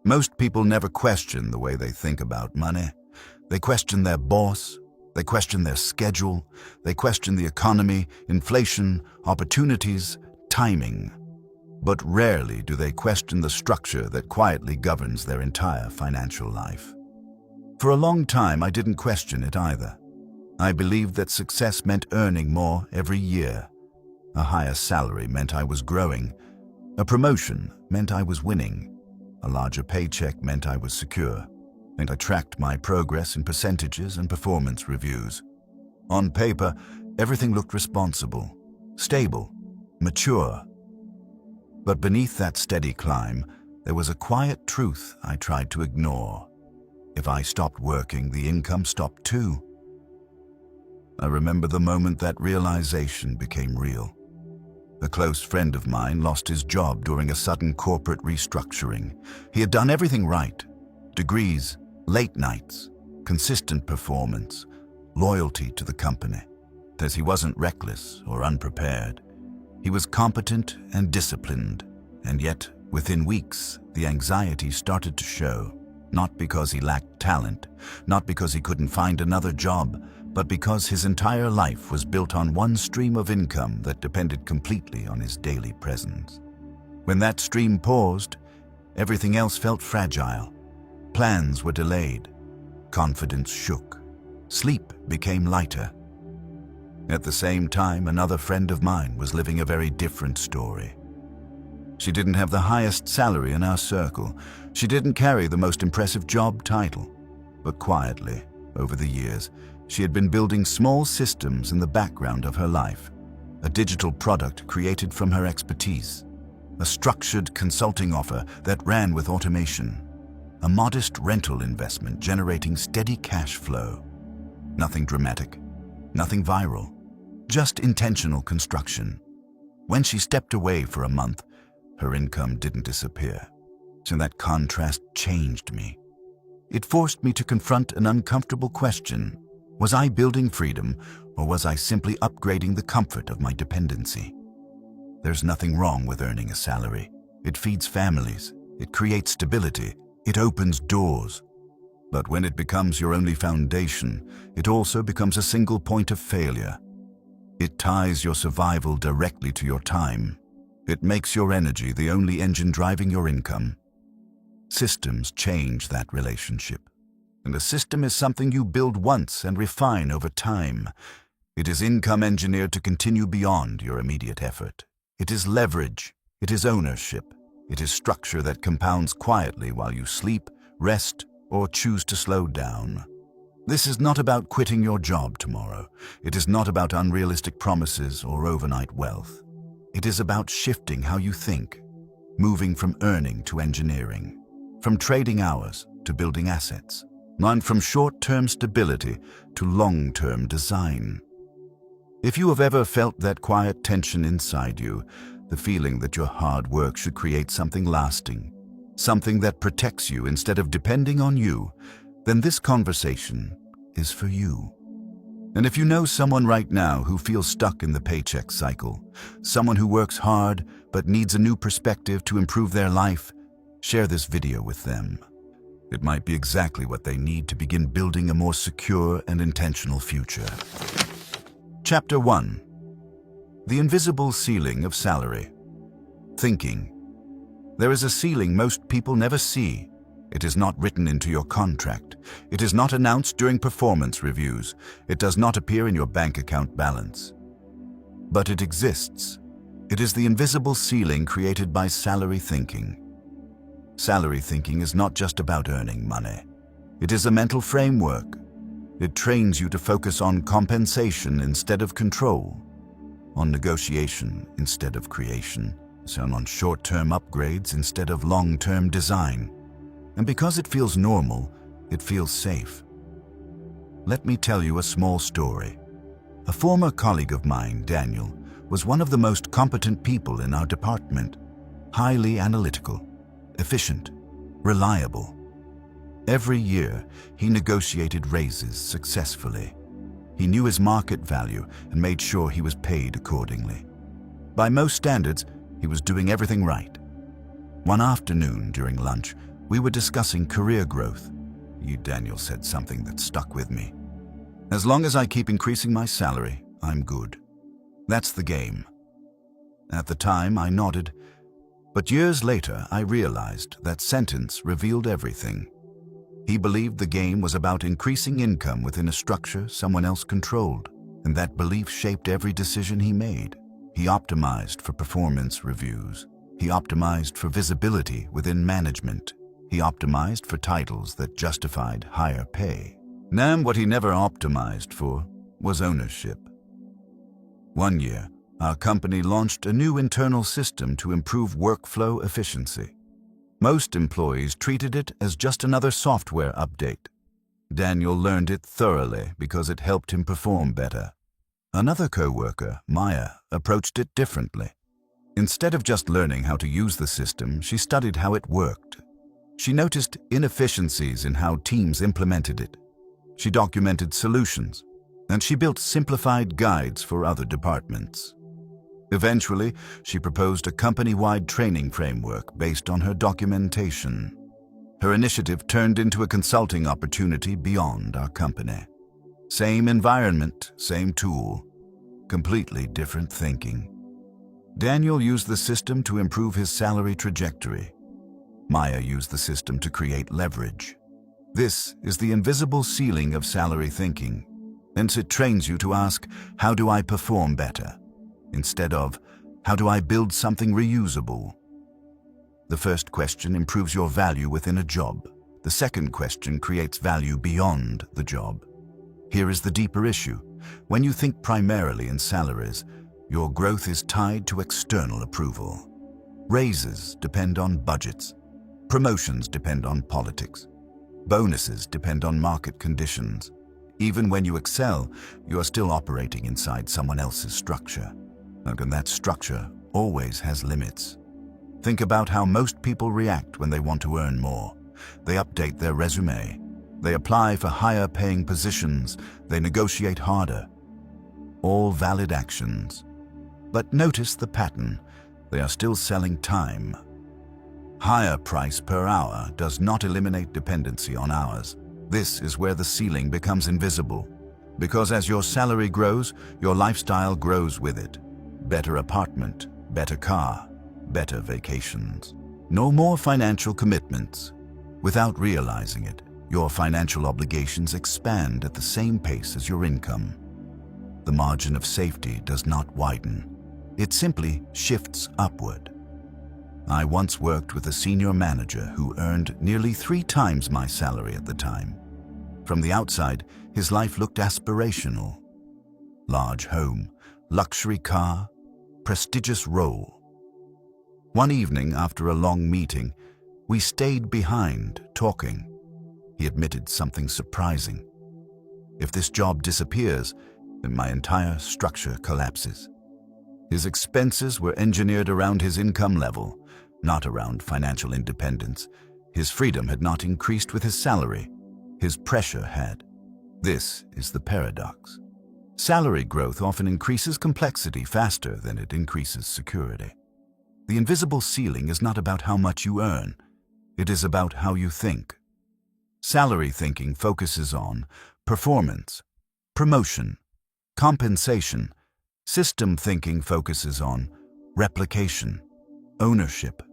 Most people never question the way they think about money. They question their boss, they question their schedule, they question the economy, inflation, opportunities, timing. But rarely do they question the structure that quietly governs their entire financial life. For a long time, I didn't question it either. I believed that success meant earning more every year. A higher salary meant I was growing. A promotion meant I was winning. A larger paycheck meant I was secure. And I tracked my progress in percentages and performance reviews. On paper, everything looked responsible, stable, mature. But beneath that steady climb, there was a quiet truth I tried to ignore. If I stopped working, the income stopped too. I remember the moment that realization became real. A close friend of mine lost his job during a sudden corporate restructuring. He had done everything right: degrees, late nights, consistent performance, loyalty to the company. As he wasn't reckless or unprepared. He was competent and disciplined, and yet, within weeks, the anxiety started to show. Not because he lacked talent, not because he couldn't find another job, but because his entire life was built on one stream of income that depended completely on his daily presence. When that stream paused, everything else felt fragile. Plans were delayed. Confidence shook. Sleep became lighter. At the same time, another friend of mine was living a very different story. She didn't have the highest salary in our circle. She didn't carry the most impressive job title. But quietly, over the years, she had been building small systems in the background of her life. A digital product created from her expertise. A structured consulting offer that ran with automation. A modest rental investment generating steady cash flow. Nothing dramatic. Nothing viral, just intentional construction. When she stepped away for a month, her income didn't disappear. So that contrast changed me. It forced me to confront an uncomfortable question. Was I building freedom, or was I simply upgrading the comfort of my dependency? There's nothing wrong with earning a salary. It feeds families, it creates stability, it opens doors. But when it becomes your only foundation, it also becomes a single point of failure. It ties your survival directly to your time. It makes your energy the only engine driving your income. Systems change that relationship. And a system is something you build once and refine over time. It is income engineered to continue beyond your immediate effort. It is leverage. It is ownership. It is structure that compounds quietly while you sleep, rest, or choose to slow down. This is not about quitting your job tomorrow. It is not about unrealistic promises or overnight wealth. It is about shifting how you think, moving from earning to engineering, from trading hours to building assets, and from short-term stability to long-term design. If you have ever felt that quiet tension inside you, the feeling that your hard work should create something lasting, something that protects you instead of depending on you, then this conversation is for you. And if you know someone right now who feels stuck in the paycheck cycle, someone who works hard but needs a new perspective to improve their life, share this video with them. It might be exactly what they need to begin building a more secure and intentional future. Chapter 1. The Invisible Ceiling of Salary. Thinking. There is a ceiling most people never see. It is not written into your contract. It is not announced during performance reviews. It does not appear in your bank account balance. But it exists. It is the invisible ceiling created by salary thinking. Salary thinking is not just about earning money. It is a mental framework. It trains you to focus on compensation instead of control, on negotiation instead of creation, and on short-term upgrades instead of long-term design. And because it feels normal, it feels safe. Let me tell you a small story. A former colleague of mine, Daniel, was one of the most competent people in our department. Highly analytical, efficient, reliable. Every year, he negotiated raises successfully. He knew his market value and made sure he was paid accordingly. By most standards, he was doing everything right. One afternoon during lunch, We were discussing career growth. Daniel said something that stuck with me. As long as I keep increasing my salary, I'm good. That's the game. At the time, I nodded, but years later, I realized that sentence revealed everything. He believed the game was about increasing income within a structure someone else controlled, and that belief shaped every decision he made. He optimized for performance reviews. He optimized for visibility within management. He optimized for titles that justified higher pay. What he never optimized for was ownership. One year, our company launched a new internal system to improve workflow efficiency. Most employees treated it as just another software update. Daniel learned it thoroughly because it helped him perform better. Another coworker, Maya, approached it differently. Instead of just learning how to use the system, she studied how it worked. She noticed inefficiencies in how teams implemented it. She documented solutions, and she built simplified guides for other departments. Eventually, she proposed a company-wide training framework based on her documentation. Her initiative turned into a consulting opportunity beyond our company. Same environment, same tool, completely different thinking. Daniel used the system to improve his salary trajectory. Maya used the system to create leverage. This is the invisible ceiling of salary thinking, and it trains you to ask, how do I perform better? Instead of, how do I build something reusable? The first question improves your value within a job. The second question creates value beyond the job. Here is the deeper issue. When you think primarily in salaries, your growth is tied to external approval. Raises depend on budgets. Promotions depend on politics. Bonuses depend on market conditions. Even when you excel, you are still operating inside someone else's structure. And that structure always has limits. Think about how most people react when they want to earn more. They update their resume. They apply for higher paying positions. They negotiate harder. All valid actions. But notice the pattern. They are still selling time. Higher price per hour does not eliminate dependency on hours. This is where the ceiling becomes invisible. Because as your salary grows, your lifestyle grows with it. Better apartment, better car, better vacations. No more financial commitments. Without realizing it, your financial obligations expand at the same pace as your income. The margin of safety does not widen. It simply shifts upward. I once worked with a senior manager who earned nearly 3 times my salary at the time. From the outside, his life looked aspirational. Large home, luxury car, prestigious role. One evening after a long meeting, we stayed behind talking. He admitted something surprising. If this job disappears, then my entire structure collapses. His expenses were engineered around his income level, not around financial independence. His freedom had not increased with his salary. His pressure had. This is the paradox. Salary growth often increases complexity faster than it increases security. The invisible ceiling is not about how much you earn. It is about how you think. Salary thinking focuses on performance, promotion, compensation. System thinking focuses on replication, ownership,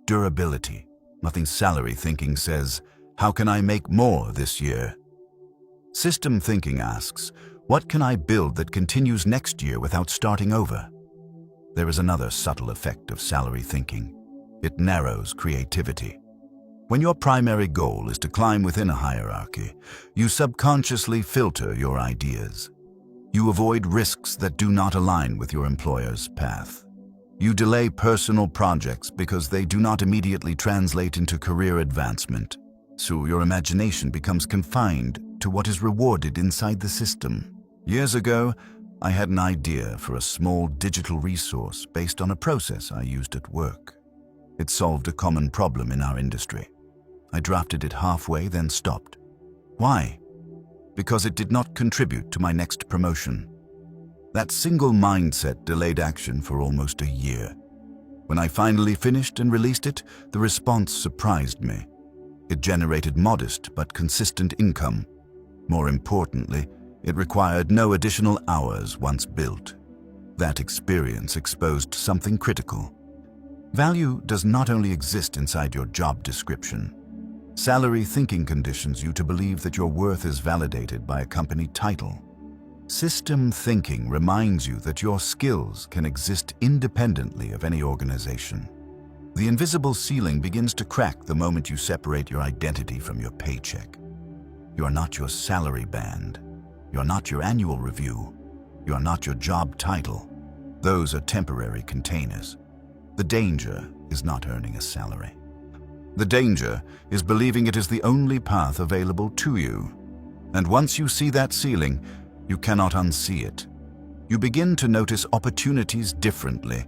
durability. Nothing salary thinking says, how can I make more this year? System thinking asks, what can I build that continues next year without starting over? There is another subtle effect of salary thinking. It narrows creativity. When your primary goal is to climb within a hierarchy, you subconsciously filter your ideas. You avoid risks that do not align with your employer's path. You delay personal projects because they do not immediately translate into career advancement. So your imagination becomes confined to what is rewarded inside the system. Years ago, I had an idea for a small digital resource based on a process I used at work. It solved a common problem in our industry. I drafted it halfway, then stopped. Why? Because it did not contribute to my next promotion. That single mindset delayed action for almost a year. When I finally finished and released it, the response surprised me. It generated modest but consistent income. More importantly, it required no additional hours once built. That experience exposed something critical. Value does not only exist inside your job description. Salary thinking conditions you to believe that your worth is validated by a company title. System thinking reminds you that your skills can exist independently of any organization. The invisible ceiling begins to crack the moment you separate your identity from your paycheck. You are not your salary band. You are not your annual review. You are not your job title. Those are temporary containers. The danger is not earning a salary. The danger is believing it is the only path available to you. And once you see that ceiling, you cannot unsee it. You begin to notice opportunities differently.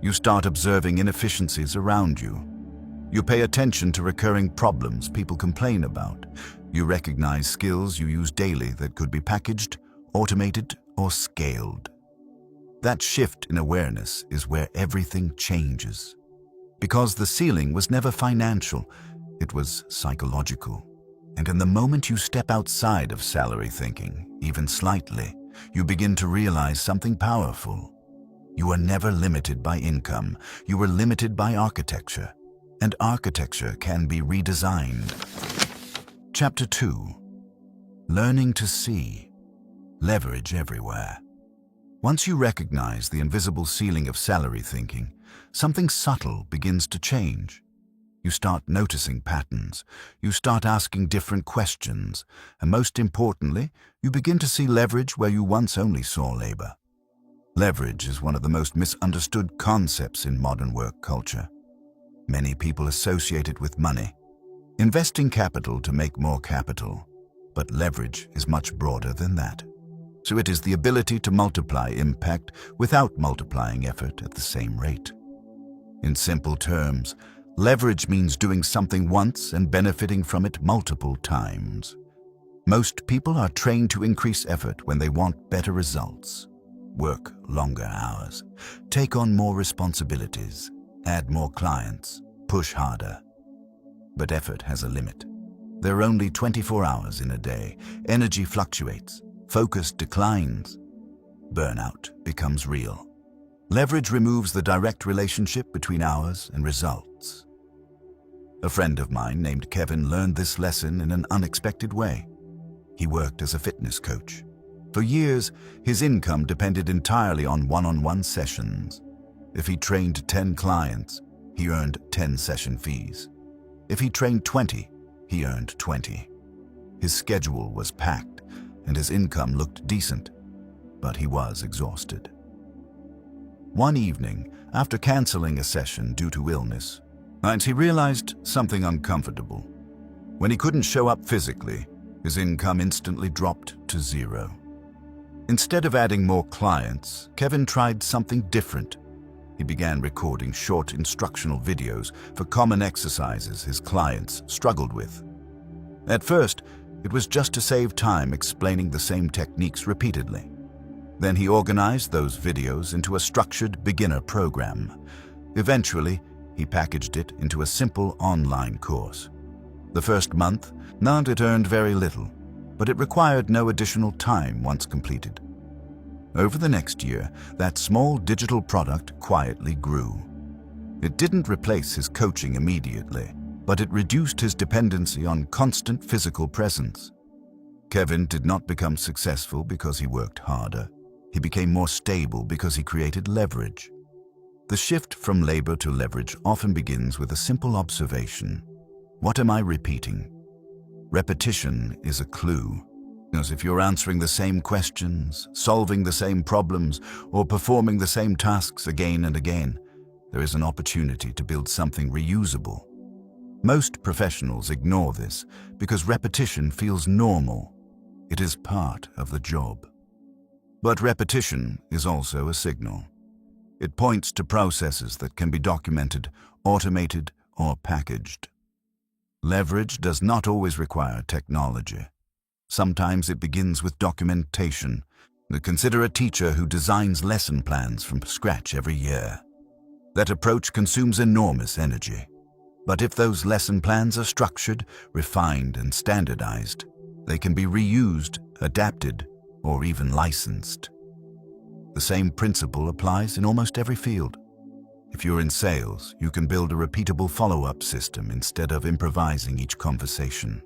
You start observing inefficiencies around you. You pay attention to recurring problems people complain about. You recognize skills you use daily that could be packaged, automated, or scaled. That shift in awareness is where everything changes. Because the ceiling was never financial, it was psychological. And in the moment you step outside of salary thinking, even slightly, you begin to realize something powerful. You are never limited by income. You are limited by architecture. And architecture can be redesigned. Chapter 2. Learning to see. Leverage everywhere. Once you recognize the invisible ceiling of salary thinking, something subtle begins to change. You start noticing patterns. You start asking different questions. And most importantly, you begin to see leverage where you once only saw labor. Leverage is one of the most misunderstood concepts in modern work culture. Many people associate it with money, investing capital to make more capital. But leverage is much broader than that. So it is the ability to multiply impact without multiplying effort at the same rate. In simple terms, leverage means doing something once and benefiting from it multiple times. Most people are trained to increase effort when they want better results. Work longer hours, take on more responsibilities, add more clients, push harder. But effort has a limit. There are only 24 hours in a day. Energy fluctuates. Focus declines. Burnout becomes real. Leverage removes the direct relationship between hours and results. A friend of mine named Kevin learned this lesson in an unexpected way. He worked as a fitness coach. For years, his income depended entirely on one-on-one sessions. If he trained 10 clients, he earned 10 session fees. If he trained 20, he earned 20. His schedule was packed, and his income looked decent, but he was exhausted. One evening, after canceling a session due to illness, he realized something uncomfortable. When he couldn't show up physically, his income instantly dropped to zero. Instead of adding more clients, Kevin tried something different. He began recording short instructional videos for common exercises his clients struggled with. At first, it was just to save time explaining the same techniques repeatedly. Then he organized those videos into a structured beginner program. Eventually, he packaged it into a simple online course. The first month, it earned very little, but it required no additional time once completed. Over the next year, that small digital product quietly grew. It didn't replace his coaching immediately, but it reduced his dependency on constant physical presence. Kevin did not become successful because he worked harder. He became more stable because he created leverage. The shift from labor to leverage often begins with a simple observation. What am I repeating? Repetition is a clue. As if you're answering the same questions, solving the same problems, or performing the same tasks again and again, there is an opportunity to build something reusable. Most professionals ignore this because repetition feels normal. It is part of the job. But repetition is also a signal. It points to processes that can be documented, automated, or packaged. Leverage does not always require technology. Sometimes it begins with documentation. Consider a teacher who designs lesson plans from scratch every year. That approach consumes enormous energy. But if those lesson plans are structured, refined, and standardized, they can be reused, adapted, or even licensed. The same principle applies in almost every field. If you're in sales, you can build a repeatable follow-up system instead of improvising each conversation.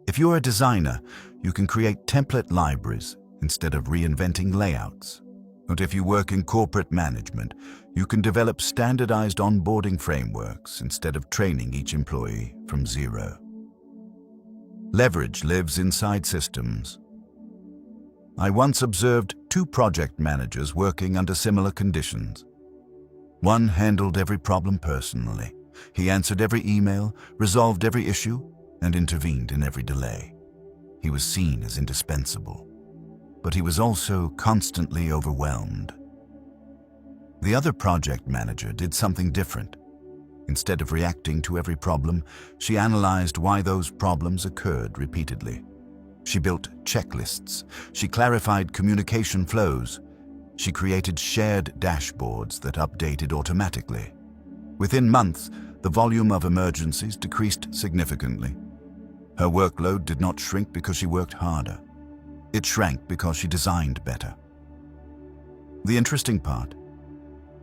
If you're a designer, you can create template libraries instead of reinventing layouts. But if you work in corporate management, you can develop standardized onboarding frameworks instead of training each employee from zero. Leverage lives inside systems. I once observed two project managers working under similar conditions. One handled every problem personally. He answered every email, resolved every issue, and intervened in every delay. He was seen as indispensable, but he was also constantly overwhelmed. The other project manager did something different. Instead of reacting to every problem, she analyzed why those problems occurred repeatedly. She built checklists. She clarified communication flows. She created shared dashboards that updated automatically. Within months, the volume of emergencies decreased significantly. Her workload did not shrink because she worked harder. It shrank because she designed better. The interesting part: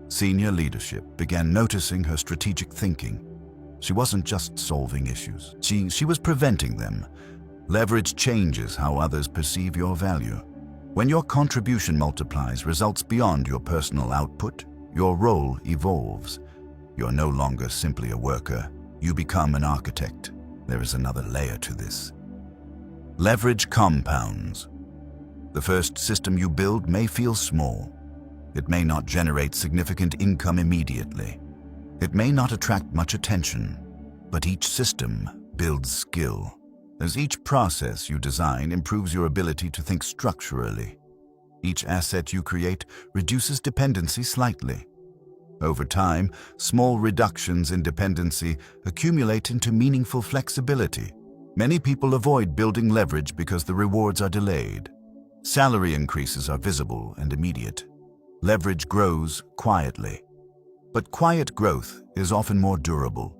senior leadership began noticing her strategic thinking. She wasn't just solving issues. She was preventing them. Leverage changes how others perceive your value. When your contribution multiplies results beyond your personal output, your role evolves. You're no longer simply a worker. You become an architect. There is another layer to this. Leverage compounds. The first system you build may feel small. It may not generate significant income immediately. It may not attract much attention, but each system builds skill. As each process you design improves your ability to think structurally, each asset you create reduces dependency slightly. Over time, small reductions in dependency accumulate into meaningful flexibility. Many people avoid building leverage because the rewards are delayed. Salary increases are visible and immediate. Leverage grows quietly. But quiet growth is often more durable.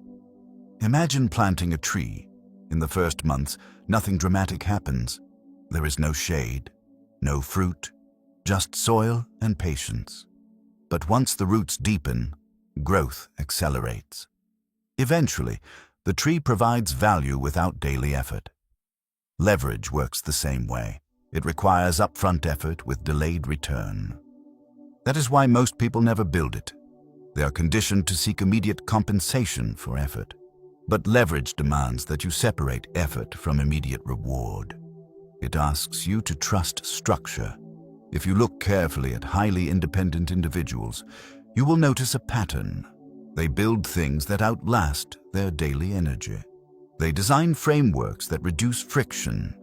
Imagine planting a tree. In the first months, nothing dramatic happens. There is no shade, no fruit, just soil and patience. But once the roots deepen, growth accelerates. Eventually, the tree provides value without daily effort. Leverage works the same way. It requires upfront effort with delayed return. That is why most people never build it. They are conditioned to seek immediate compensation for effort. But leverage demands that you separate effort from immediate reward. It asks you to trust structure. If you look carefully at highly independent individuals, you will notice a pattern. They build things that outlast their daily energy. They design frameworks that reduce friction.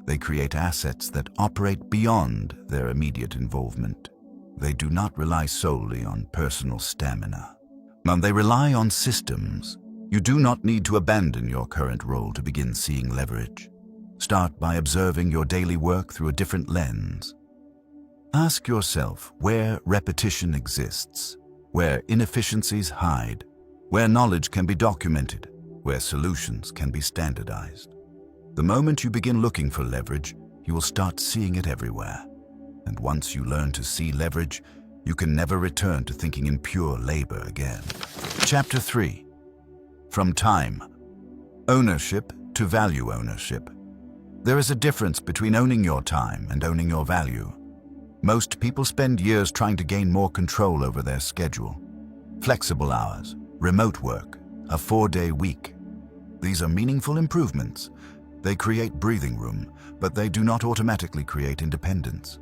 They create assets that operate beyond their immediate involvement. They do not rely solely on personal stamina. They rely on systems. You do not need to abandon your current role to begin seeing leverage. Start by observing your daily work through a different lens. Ask yourself where repetition exists, where inefficiencies hide, where knowledge can be documented, where solutions can be standardized. The moment you begin looking for leverage, you will start seeing it everywhere. And once you learn to see leverage, you can never return to thinking in pure labor again. Chapter 3. From time ownership to value ownership. There is a difference between owning your time and owning your value. Most people spend years trying to gain more control over their schedule. Flexible hours, remote work, a 4-day week. These are meaningful improvements. They create breathing room, but they do not automatically create independence.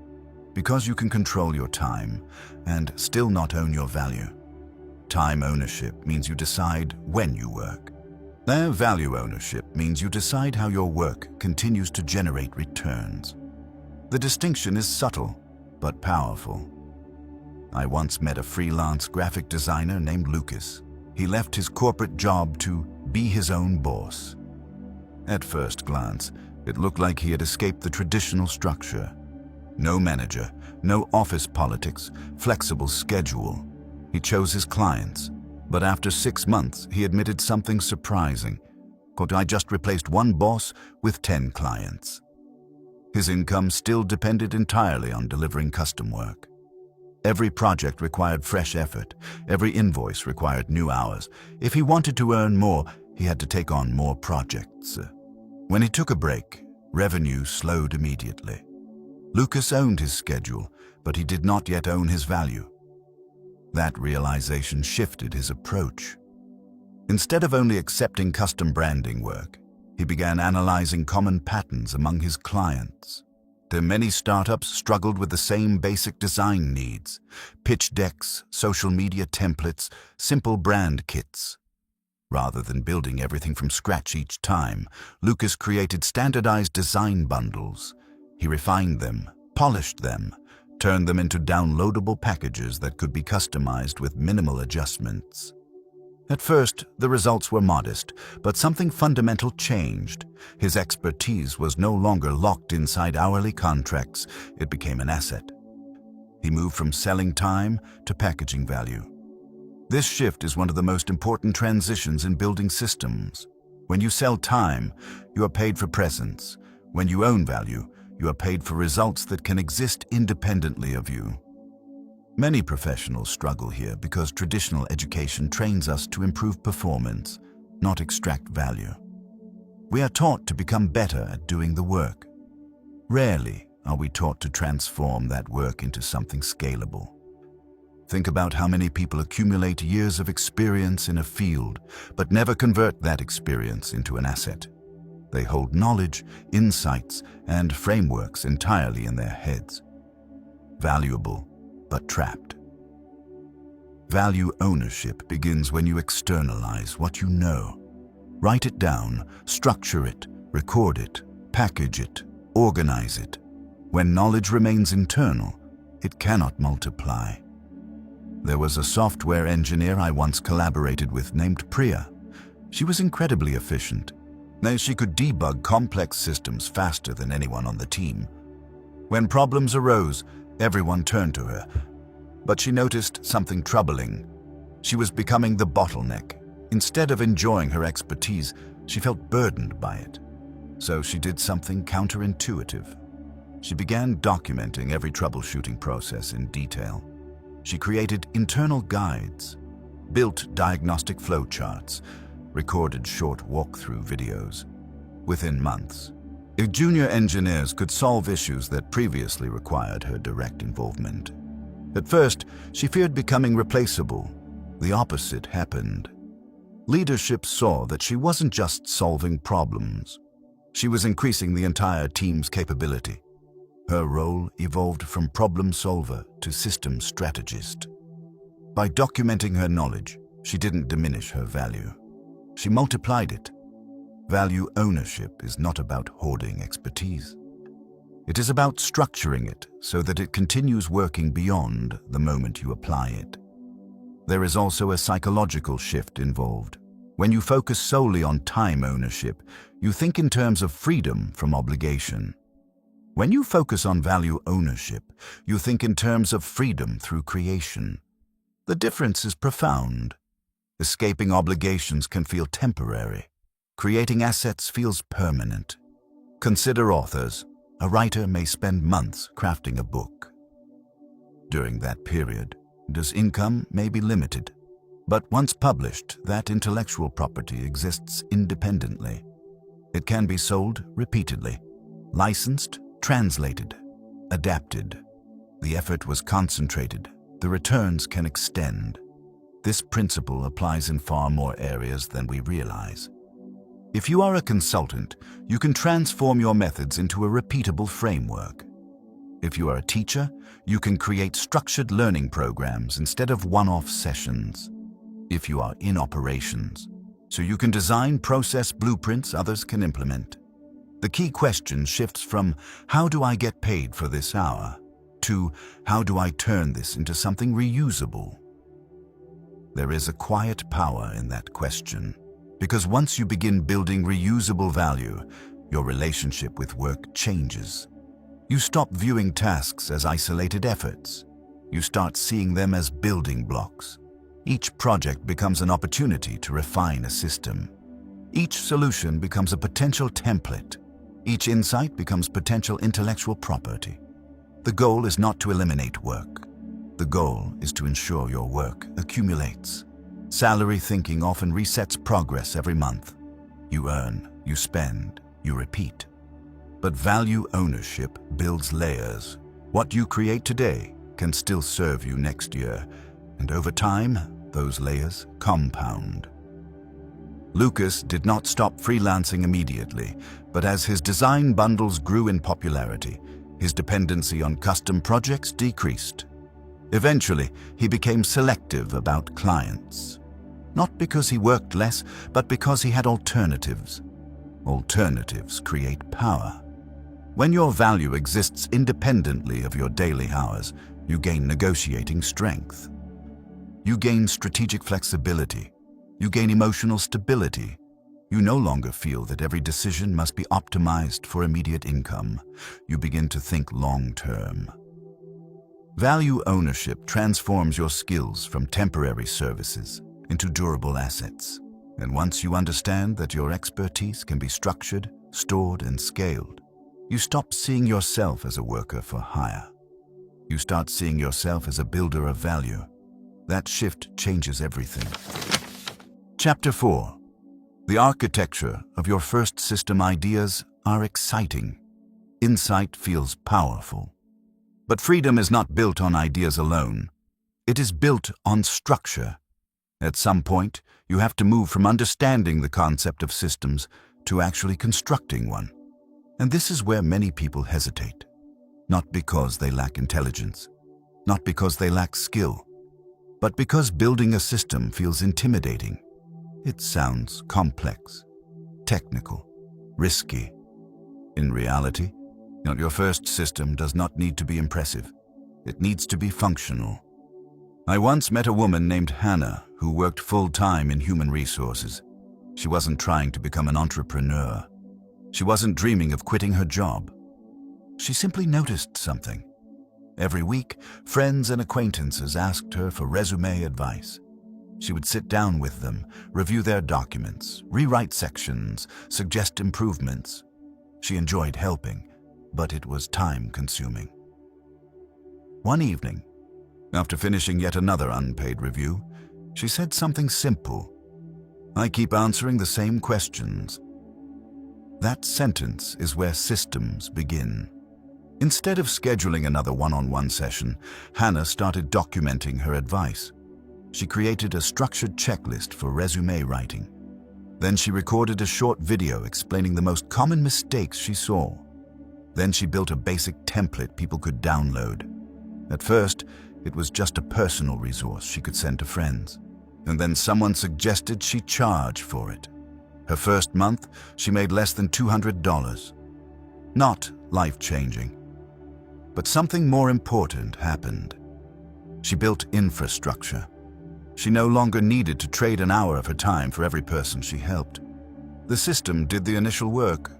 Because you can control your time and still not own your value. Time ownership means you decide when you work. Value ownership means you decide how your work continues to generate returns. The distinction is subtle, but powerful. I once met a freelance graphic designer named Lucas. He left his corporate job to be his own boss. At first glance, it looked like he had escaped the traditional structure. No manager, no office politics, flexible schedule. He chose his clients, But after 6 months, he admitted something surprising. Quote, "I just replaced one boss with 10 clients." His income still depended entirely on delivering custom work. Every project required fresh effort. Every invoice required new hours. If he wanted to earn more, he had to take on more projects. When he took a break, revenue slowed immediately. Lucas owned his schedule, but he did not yet own his value. That realization shifted his approach. Instead of only accepting custom branding work, he began analyzing common patterns among his clients. Many startups struggled with the same basic design needs: pitch decks, social media templates, simple brand kits. Rather than building everything from scratch each time, Lucas created standardized design bundles. He refined them, polished them, turned them into downloadable packages that could be customized with minimal adjustments. At first, the results were modest, but something fundamental changed. His expertise was no longer locked inside hourly contracts. It became an asset. He moved from selling time to packaging value. This shift is one of the most important transitions in building systems. When you sell time, you are paid for presence. When you own value, you are paid for results that can exist independently of you. Many professionals struggle here because traditional education trains us to improve performance, not extract value. We are taught to become better at doing the work. Rarely are we taught to transform that work into something scalable. Think about how many people accumulate years of experience in a field, but never convert that experience into an asset. They hold knowledge, insights, and frameworks entirely in their heads. Valuable, but trapped. Value ownership begins when you externalize what you know. Write it down, structure it, record it, package it, organize it. When knowledge remains internal, it cannot multiply. There was a software engineer I once collaborated with named Priya. She was incredibly efficient. She could debug complex systems faster than anyone on the team. When problems arose, everyone turned to her. But she noticed something troubling. She was becoming the bottleneck. Instead of enjoying her expertise, she felt burdened by it. So she did something counterintuitive. She began documenting every troubleshooting process in detail. She created internal guides, built diagnostic flowcharts, recorded short walkthrough videos. Within months, junior engineers could solve issues that previously required her direct involvement. At first, she feared becoming replaceable. The opposite happened. Leadership saw that she wasn't just solving problems. She was increasing the entire team's capability. Her role evolved from problem solver to system strategist. By documenting her knowledge, she didn't diminish her value. She multiplied it. Value ownership is not about hoarding expertise. It is about structuring it so that it continues working beyond the moment you apply it. There is also a psychological shift involved. When you focus solely on time ownership, you think in terms of freedom from obligation. When you focus on value ownership, you think in terms of freedom through creation. The difference is profound. Escaping obligations can feel temporary. Creating assets feels permanent. Consider authors. A writer may spend months crafting a book. During that period, his income may be limited. But once published, that intellectual property exists independently. It can be sold repeatedly, licensed, translated, adapted. The effort was concentrated. The returns can extend. This principle applies in far more areas than we realize. If you are a consultant, you can transform your methods into a repeatable framework. If you are a teacher, you can create structured learning programs instead of one-off sessions. If you are in operations, so you can design process blueprints others can implement. The key question shifts from how do I get paid for this hour to how do I turn this into something reusable? There is a quiet power in that question, because once you begin building reusable value, your relationship with work changes. You stop viewing tasks as isolated efforts. You start seeing them as building blocks. Each project becomes an opportunity to refine a system. Each solution becomes a potential template. Each insight becomes potential intellectual property. The goal is not to eliminate work. The goal is to ensure your work accumulates. Salary thinking often resets progress every month. You earn, you spend, you repeat. But value ownership builds layers. What you create today can still serve you next year, and over time, those layers compound. Lucas did not stop freelancing immediately, but as his design bundles grew in popularity, his dependency on custom projects decreased. Eventually, he became selective about clients. Not because he worked less, but because he had alternatives. Alternatives create power. When your value exists independently of your daily hours, you gain negotiating strength. You gain strategic flexibility. You gain emotional stability. You no longer feel that every decision must be optimized for immediate income. You begin to think long-term. Value ownership transforms your skills from temporary services into durable assets. And once you understand that your expertise can be structured, stored, and scaled, you stop seeing yourself as a worker for hire. You start seeing yourself as a builder of value. That shift changes everything. Chapter 4. The architecture of your first system ideas are exciting. Insight feels powerful. But freedom is not built on ideas alone. It is built on structure. At some point, you have to move from understanding the concept of systems to actually constructing one. And this is where many people hesitate. Not because they lack intelligence, not because they lack skill, but because building a system feels intimidating. It sounds complex, technical, risky. In reality, your first system does not need to be impressive. It needs to be functional. I once met a woman named Hannah who worked full-time in human resources. She wasn't trying to become an entrepreneur. She wasn't dreaming of quitting her job. She simply noticed something. Every week, friends and acquaintances asked her for resume advice. She would sit down with them, review their documents, rewrite sections, suggest improvements. She enjoyed helping, but it was time-consuming. One evening, after finishing yet another unpaid review, she said something simple. "I keep answering the same questions." That sentence is where systems begin. Instead of scheduling another one-on-one session, Hannah started documenting her advice. She created a structured checklist for resume writing. Then she recorded a short video explaining the most common mistakes she saw. Then she built a basic template people could download. At first, it was just a personal resource she could send to friends. And then someone suggested she charge for it. Her first month, she made less than $200. Not life-changing. But something more important happened. She built infrastructure. She no longer needed to trade an hour of her time for every person she helped. The system did the initial work.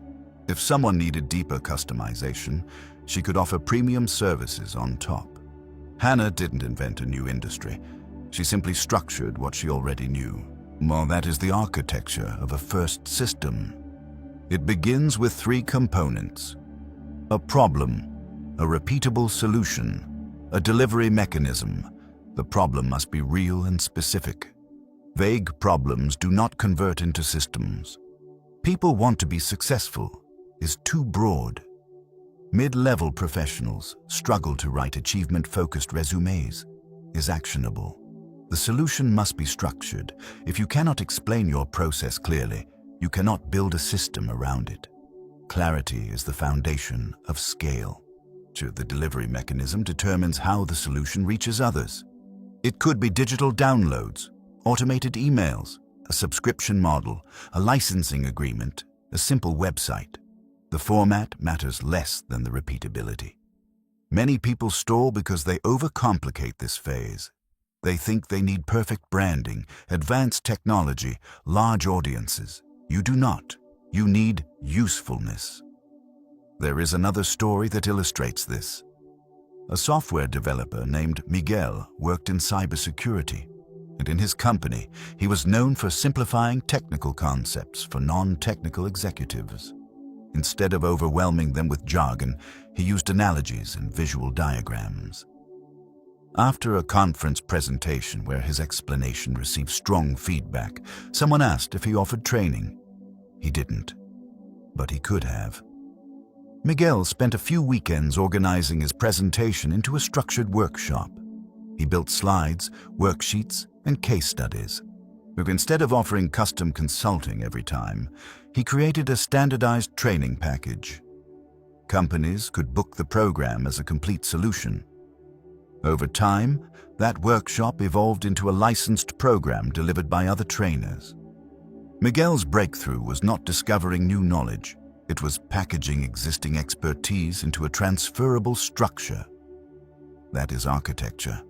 If someone needed deeper customization, she could offer premium services on top. Hannah didn't invent a new industry. She simply structured what she already knew. Well, that is the architecture of a first system. It begins with 3 components: a problem, a repeatable solution, a delivery mechanism. The problem must be real and specific. Vague problems do not convert into systems. People want to be successful is too broad. Mid-level professionals struggle to write achievement-focused resumes is actionable. The solution must be structured. If you cannot explain your process clearly, you cannot build a system around it. Clarity is the foundation of scale. The delivery mechanism determines how the solution reaches others. It could be digital downloads, automated emails, a subscription model, a licensing agreement, a simple website. The format matters less than the repeatability. Many people stall because they overcomplicate this phase. They think they need perfect branding, advanced technology, large audiences. You do not. You need usefulness. There is another story that illustrates this. A software developer named Miguel worked in cybersecurity. And in his company, he was known for simplifying technical concepts for non-technical executives. Instead of overwhelming them with jargon, he used analogies and visual diagrams. After a conference presentation where his explanation received strong feedback, someone asked if he offered training. He didn't, but he could have. Miguel spent a few weekends organizing his presentation into a structured workshop. He built slides, worksheets, and case studies. But instead of offering custom consulting every time, he created a standardized training package. Companies could book the program as a complete solution. Over time, that workshop evolved into a licensed program delivered by other trainers. Miguel's breakthrough was not discovering new knowledge. It was packaging existing expertise into a transferable structure. That is architecture.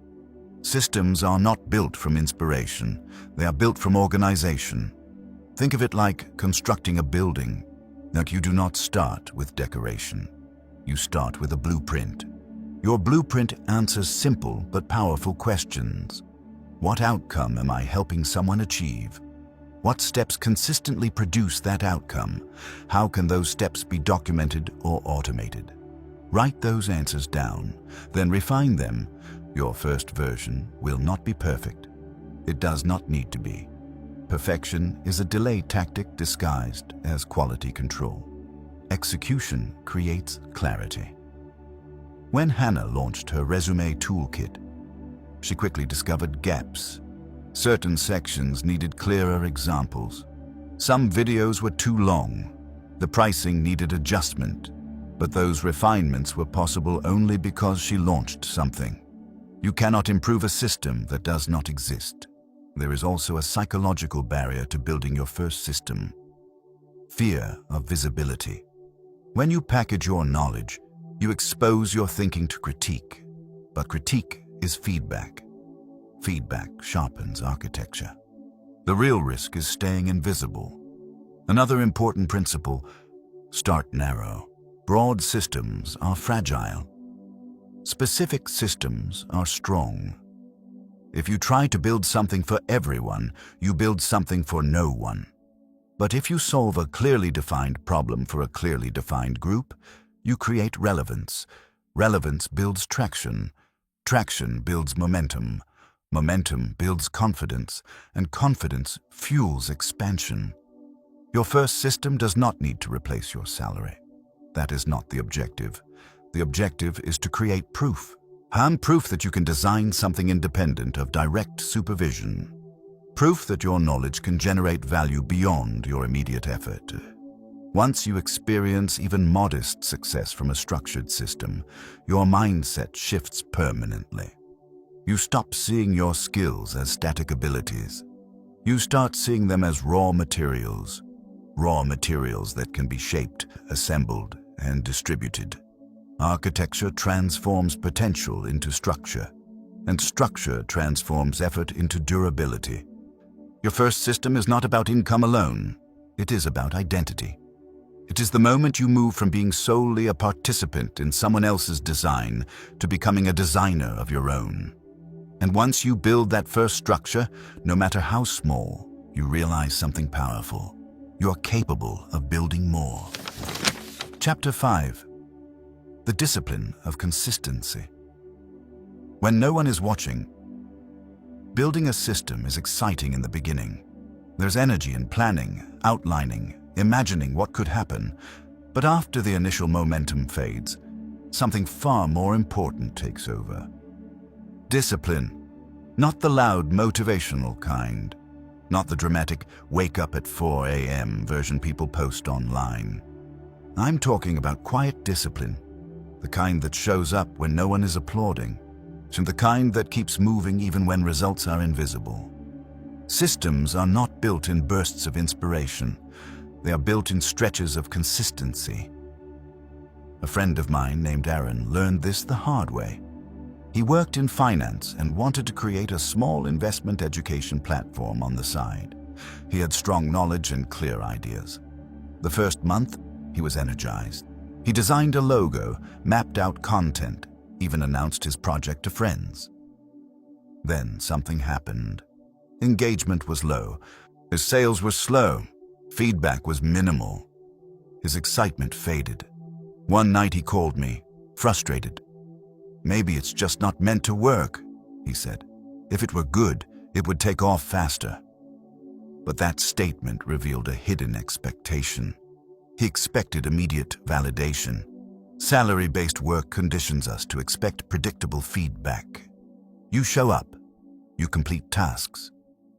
Systems are not built from inspiration. They are built from organization. Think of it like constructing a building. That you do not start with decoration. You start with a blueprint. Your blueprint answers simple but powerful questions. What outcome am I helping someone achieve? What steps consistently produce that outcome? How can those steps be documented or automated? Write those answers down, then refine them. Your first version will not be perfect. It does not need to be. Perfection is a delay tactic disguised as quality control. Execution creates clarity. When Hannah launched her resume toolkit, she quickly discovered gaps. Certain sections needed clearer examples. Some videos were too long. The pricing needed adjustment, but those refinements were possible only because she launched something. You cannot improve a system that does not exist. There is also a psychological barrier to building your first system: fear of visibility. When you package your knowledge, you expose your thinking to critique, but critique is feedback. Feedback sharpens architecture. The real risk is staying invisible. Another important principle: start narrow. Broad systems are fragile. Specific systems are strong. If you try to build something for everyone, you build something for no one. But if you solve a clearly defined problem for a clearly defined group, you create relevance. Relevance builds traction. Traction builds momentum. Momentum builds confidence, and confidence fuels expansion. Your first system does not need to replace your salary. That is not the objective. The objective is to create proof. Proof that you can design something independent of direct supervision. Proof that your knowledge can generate value beyond your immediate effort. Once you experience even modest success from a structured system, your mindset shifts permanently. You stop seeing your skills as static abilities. You start seeing them as raw materials that can be shaped, assembled, and distributed. Architecture transforms potential into structure, and structure transforms effort into durability. Your first system is not about income alone. It is about identity. It is the moment you move from being solely a participant in someone else's design to becoming a designer of your own. And once you build that first structure, no matter how small, you realize something powerful. You are capable of building more. Chapter 5. The discipline of consistency. When no one is watching, building a system is exciting in the beginning. There's energy in planning, outlining, imagining what could happen. But after the initial momentum fades, something far more important takes over. Discipline. Not the loud motivational kind. Not the dramatic wake up at 4 a.m. version people post online. I'm talking about quiet discipline. The kind that shows up when no one is applauding. And the kind that keeps moving even when results are invisible. Systems are not built in bursts of inspiration. They are built in stretches of consistency. A friend of mine named Aaron learned this the hard way. He worked in finance and wanted to create a small investment education platform on the side. He had strong knowledge and clear ideas. The first month, he was energized. He designed a logo, mapped out content, even announced his project to friends. Then something happened. Engagement was low. His sales were slow. Feedback was minimal. His excitement faded. One night he called me, frustrated. "Maybe it's just not meant to work," he said. "If it were good, it would take off faster." But that statement revealed a hidden expectation. He expected immediate validation. Salary-based work conditions us to expect predictable feedback. You show up, you complete tasks,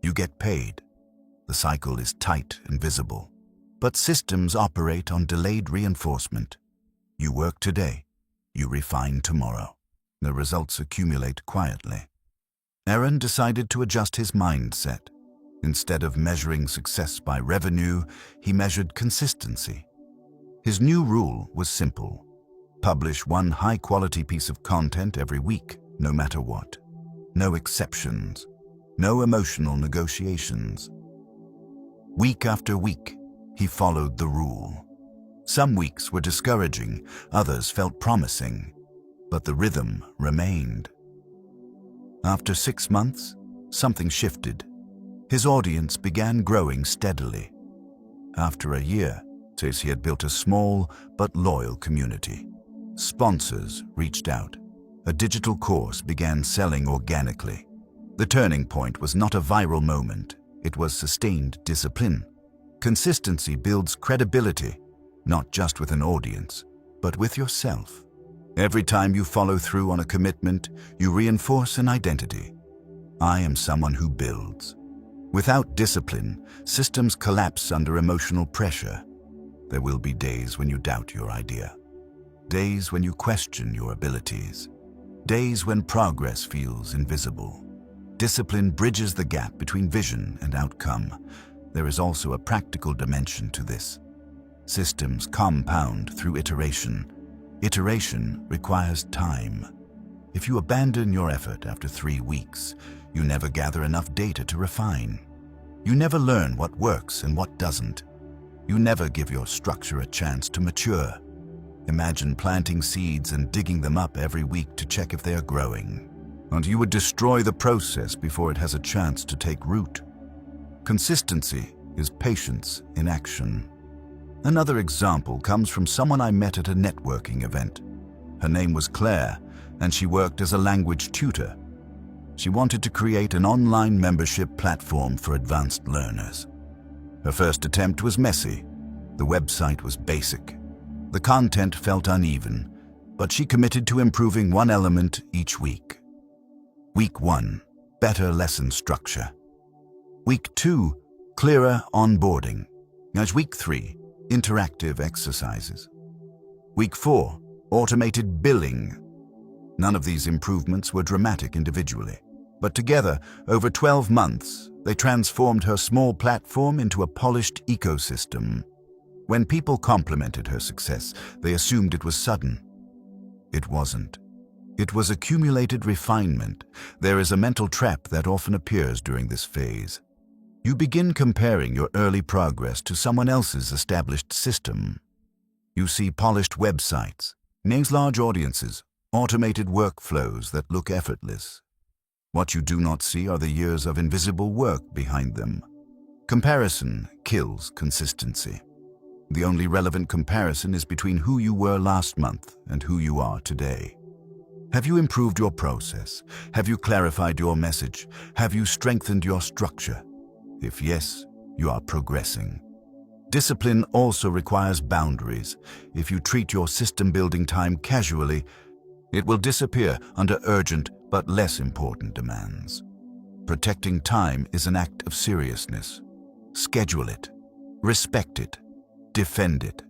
you get paid. The cycle is tight and visible. But systems operate on delayed reinforcement. You work today, you refine tomorrow. The results accumulate quietly. Aaron decided to adjust his mindset. Instead of measuring success by revenue, he measured consistency. His new rule was simple: publish one high-quality piece of content every week, no matter what. No exceptions. No emotional negotiations. Week after week, he followed the rule. Some weeks were discouraging, others felt promising, but the rhythm remained. After 6 months, something shifted. His audience began growing steadily. After a year, he had built a small but loyal community. Sponsors reached out. A digital course began selling organically. The turning point was not a viral moment. It was sustained discipline. Consistency builds credibility, not just with an audience, but with yourself. Every time you follow through on a commitment, you reinforce an identity. I am someone who builds. Without discipline, systems collapse under emotional pressure. There will be days when you doubt your idea. Days when you question your abilities. Days when progress feels invisible. Discipline bridges the gap between vision and outcome. There is also a practical dimension to this. Systems compound through iteration. Iteration requires time. If you abandon your effort after 3 weeks, you never gather enough data to refine. You never learn what works and what doesn't. You never give your structure a chance to mature. Imagine planting seeds and digging them up every week to check if they are growing. And you would destroy the process before it has a chance to take root. Consistency is patience in action. Another example comes from someone I met at a networking event. Her name was Claire, and she worked as a language tutor. She wanted to create an online membership platform for advanced learners. Her first attempt was messy. The website was basic. The content felt uneven, but she committed to improving one element each week. Week 1, better lesson structure. Week 2, clearer onboarding. As week 3, interactive exercises. Week 4, automated billing. None of these improvements were dramatic individually, but together, over 12 months, they transformed her small platform into a polished ecosystem. When people complimented her success, they assumed it was sudden. It wasn't. It was accumulated refinement. There is a mental trap that often appears during this phase. You begin comparing your early progress to someone else's established system. You see polished websites, names large audiences, automated workflows that look effortless. What you do not see are the years of invisible work behind them. Comparison kills consistency. The only relevant comparison is between who you were last month and who you are today. Have you improved your process? Have you clarified your message? Have you strengthened your structure? If yes, you are progressing. Discipline also requires boundaries. If you treat your system-building time casually, it will disappear under urgent but less important demands. Protecting time is an act of seriousness. Schedule it, respect it, defend it,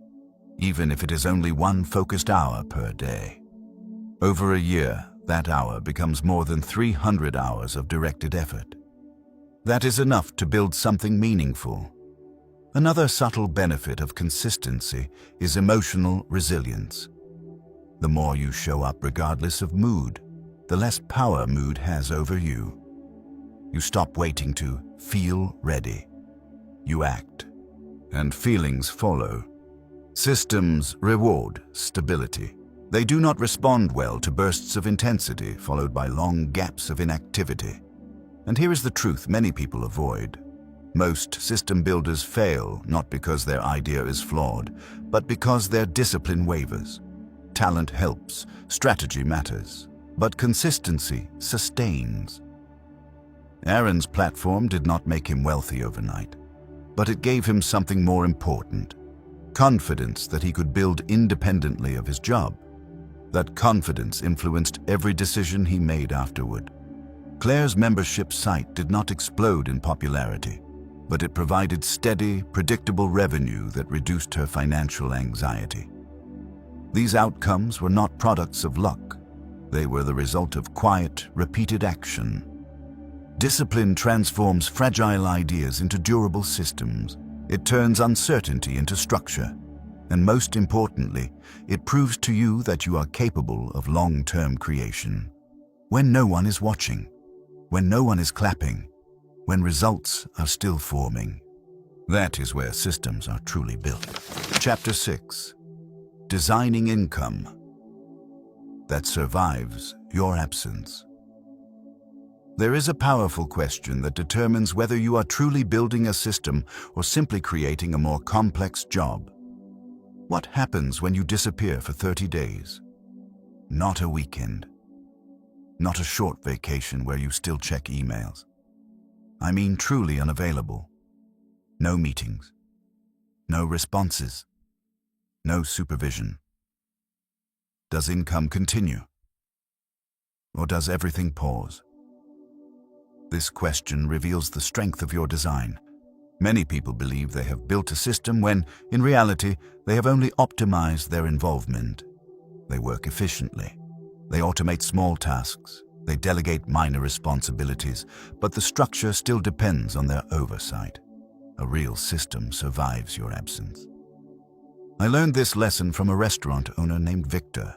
even if it is only one focused hour per day. Over a year, that hour becomes more than 300 hours of directed effort. That is enough to build something meaningful. Another subtle benefit of consistency is emotional resilience. The more you show up regardless of mood, the less power mood has over you. You stop waiting to feel ready. You act, and feelings follow. Systems reward stability. They do not respond well to bursts of intensity followed by long gaps of inactivity. And here is the truth many people avoid. Most system builders fail not because their idea is flawed, but because their discipline wavers. Talent helps, strategy matters, but consistency sustains. Aaron's platform did not make him wealthy overnight, but it gave him something more important: confidence that he could build independently of his job. That confidence influenced every decision he made afterward. Claire's membership site did not explode in popularity, but it provided steady, predictable revenue that reduced her financial anxiety. These outcomes were not products of luck. They were the result of quiet, repeated action. Discipline transforms fragile ideas into durable systems. It turns uncertainty into structure. And most importantly, it proves to you that you are capable of long-term creation. When no one is watching, when no one is clapping, when results are still forming. That is where systems are truly built. Chapter 6. Designing income that survives your absence. There is a powerful question that determines whether you are truly building a system or simply creating a more complex job. What happens when you disappear for 30 days? Not a weekend. Not a short vacation where you still check emails. I mean truly unavailable. No meetings. No responses. No supervision. Does income continue? Or does everything pause? This question reveals the strength of your design. Many people believe they have built a system when, in reality, they have only optimized their involvement. They work efficiently. They automate small tasks. They delegate minor responsibilities, but the structure still depends on their oversight. A real system survives your absence. I learned this lesson from a restaurant owner named Victor.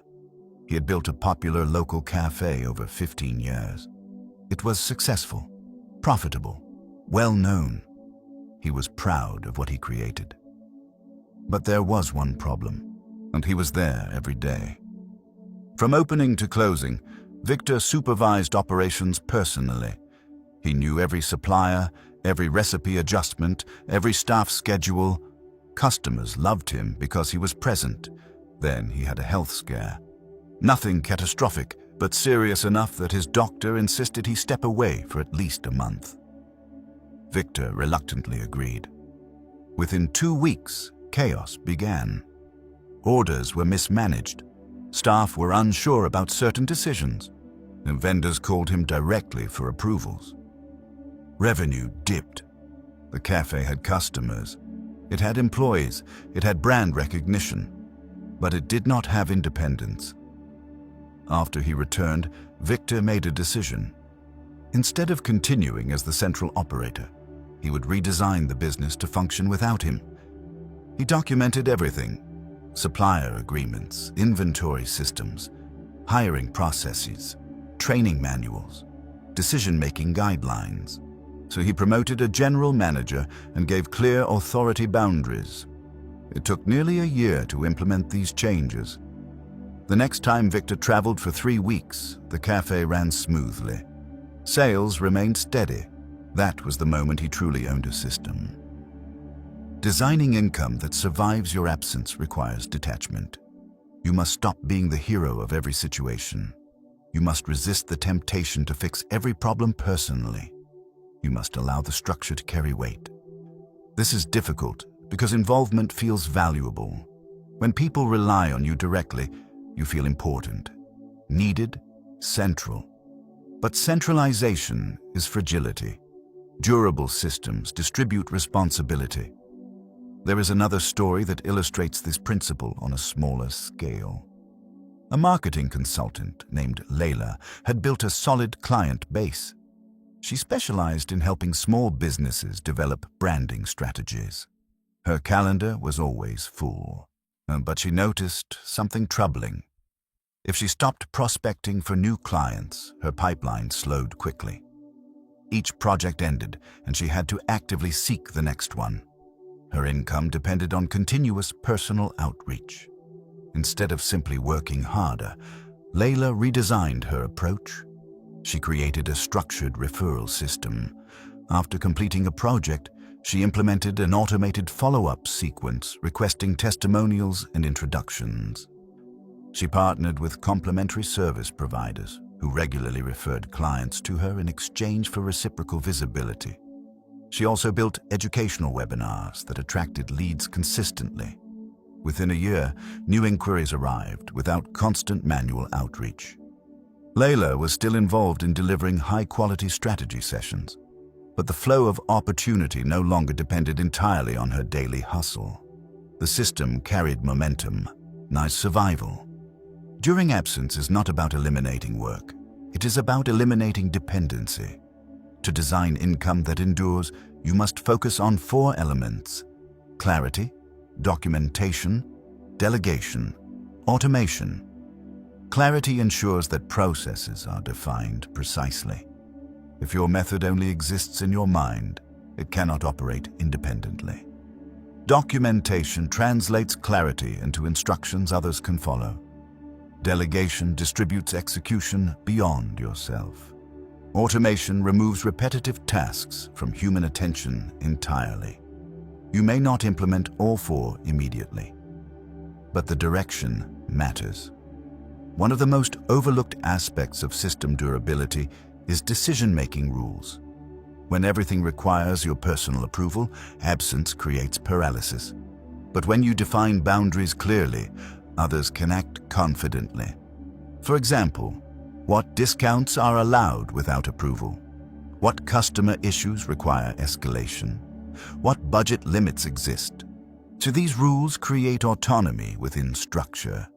He had built a popular local cafe over 15 years. It was successful, profitable, well-known. He was proud of what he created. But there was one problem, and he was there every day. From opening to closing, Victor supervised operations personally. He knew every supplier, every recipe adjustment, every staff schedule. Customers loved him because he was present. Then he had a health scare. Nothing catastrophic, but serious enough that his doctor insisted he step away for at least a month. Victor reluctantly agreed. Within 2 weeks, chaos began. Orders were mismanaged. Staff were unsure about certain decisions, and vendors called him directly for approvals. Revenue dipped. The cafe had customers. It had employees. It had brand recognition. But it did not have independence. After he returned, Victor made a decision. Instead of continuing as the central operator, he would redesign the business to function without him. He documented everything: supplier agreements, inventory systems, hiring processes, training manuals, decision-making guidelines. So he promoted a general manager and gave clear authority boundaries. It took nearly a year to implement these changes. The next time Victor traveled for 3 weeks, the cafe ran smoothly. Sales remained steady. That was the moment he truly owned a system. Designing income that survives your absence requires detachment. You must stop being the hero of every situation. You must resist the temptation to fix every problem personally. You must allow the structure to carry weight. This is difficult because involvement feels valuable. When people rely on you directly, you feel important, needed, central. But centralization is fragility. Durable systems distribute responsibility. There is another story that illustrates this principle on a smaller scale. A marketing consultant named Layla had built a solid client base. She specialized in helping small businesses develop branding strategies. Her calendar was always full, but she noticed something troubling. If she stopped prospecting for new clients, her pipeline slowed quickly. Each project ended, and she had to actively seek the next one. Her income depended on continuous personal outreach. Instead of simply working harder, Layla redesigned her approach. She created a structured referral system. After completing a project, she implemented an automated follow-up sequence requesting testimonials and introductions. She partnered with complementary service providers who regularly referred clients to her in exchange for reciprocal visibility. She also built educational webinars that attracted leads consistently. Within a year, new inquiries arrived without constant manual outreach. Layla was still involved in delivering high-quality strategy sessions, but the flow of opportunity no longer depended entirely on her daily hustle. The system carried momentum, not survival. During absence is not about eliminating work. It is about eliminating dependency. To design income that endures, you must focus on 4 elements: clarity, documentation, delegation, automation. Clarity ensures that processes are defined precisely. If your method only exists in your mind, it cannot operate independently. Documentation translates clarity into instructions others can follow. Delegation distributes execution beyond yourself. Automation removes repetitive tasks from human attention entirely. You may not implement all 4 immediately, but the direction matters. One of the most overlooked aspects of system durability is decision-making rules. When everything requires your personal approval, absence creates paralysis. But when you define boundaries clearly, others can act confidently. For example, what discounts are allowed without approval? What customer issues require escalation? What budget limits exist? So these rules create autonomy within structure.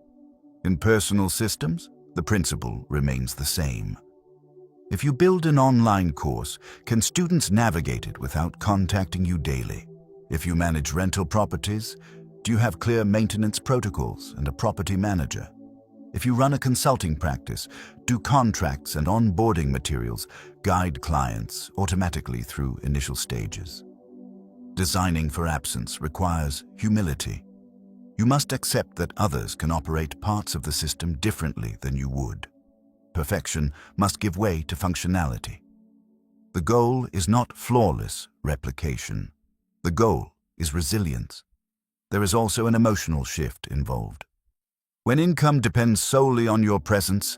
In personal systems, the principle remains the same. If you build an online course, can students navigate it without contacting you daily? If you manage rental properties, do you have clear maintenance protocols and a property manager? If you run a consulting practice, do contracts and onboarding materials guide clients automatically through initial stages? Designing for absence requires humility. You must accept that others can operate parts of the system differently than you would. Perfection must give way to functionality. The goal is not flawless replication. The goal is resilience. There is also an emotional shift involved. When income depends solely on your presence,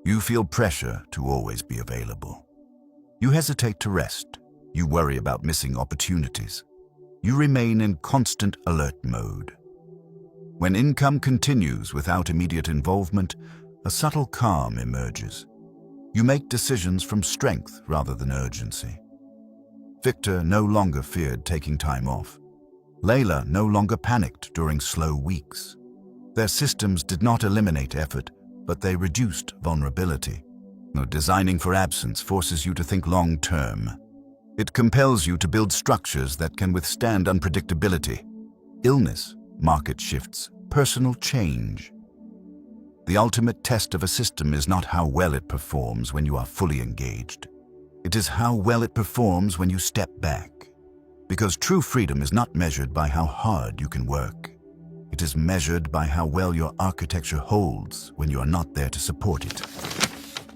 you feel pressure to always be available. You hesitate to rest. You worry about missing opportunities. You remain in constant alert mode. When income continues without immediate involvement, a subtle calm emerges. You make decisions from strength rather than urgency. Victor no longer feared taking time off. Layla no longer panicked during slow weeks. Their systems did not eliminate effort, but they reduced vulnerability. Designing for absence forces you to think long-term. It compels you to build structures that can withstand unpredictability, illness, market shifts, personal change. The ultimate test of a system is not how well it performs when you are fully engaged. It is how well it performs when you step back. Because true freedom is not measured by how hard you can work. It is measured by how well your architecture holds when you are not there to support it.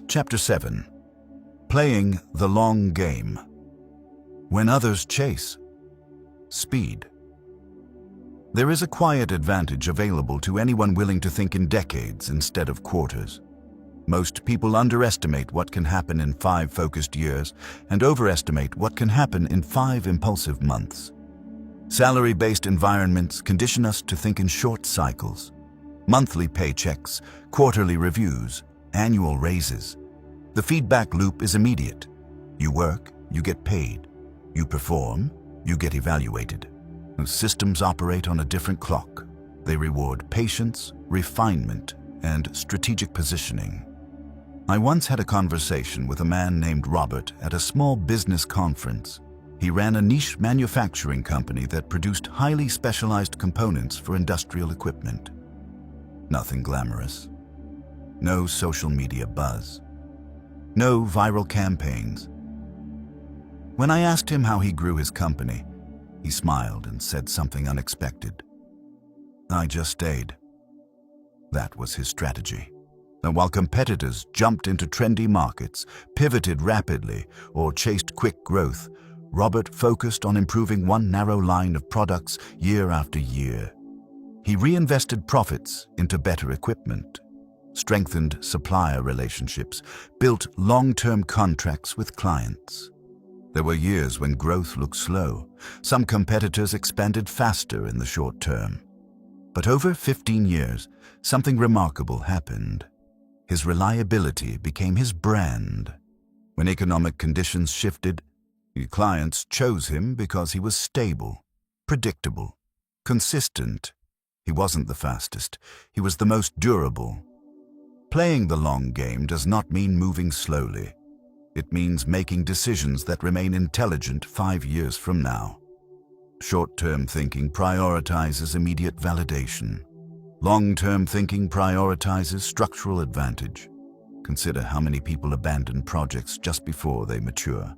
Chapter 7. Playing the long game. When others chase. Speed. There is a quiet advantage available to anyone willing to think in decades instead of quarters. Most people underestimate what can happen in 5 focused years and overestimate what can happen in 5 impulsive months. Salary-based environments condition us to think in short cycles. Monthly paychecks, quarterly reviews, annual raises. The feedback loop is immediate. You work, you get paid. You perform, you get evaluated. Systems operate on a different clock. They reward patience, refinement, and strategic positioning. I once had a conversation with a man named Robert at a small business conference. He ran a niche manufacturing company that produced highly specialized components for industrial equipment. Nothing glamorous. No social media buzz. No viral campaigns. When I asked him how he grew his company, he smiled and said something unexpected. I just stayed. That was his strategy. And while competitors jumped into trendy markets, pivoted rapidly, or chased quick growth, Robert focused on improving one narrow line of products year after year. He reinvested profits into better equipment, strengthened supplier relationships, built long-term contracts with clients. There were years when growth looked slow. Some competitors expanded faster in the short term. But over 15 years, something remarkable happened. His reliability became his brand. When economic conditions shifted, clients chose him because he was stable, predictable, consistent. He wasn't the fastest. He was the most durable. Playing the long game does not mean moving slowly. It means making decisions that remain intelligent 5 years from now. Short-term thinking prioritizes immediate validation. Long-term thinking prioritizes structural advantage. Consider how many people abandon projects just before they mature.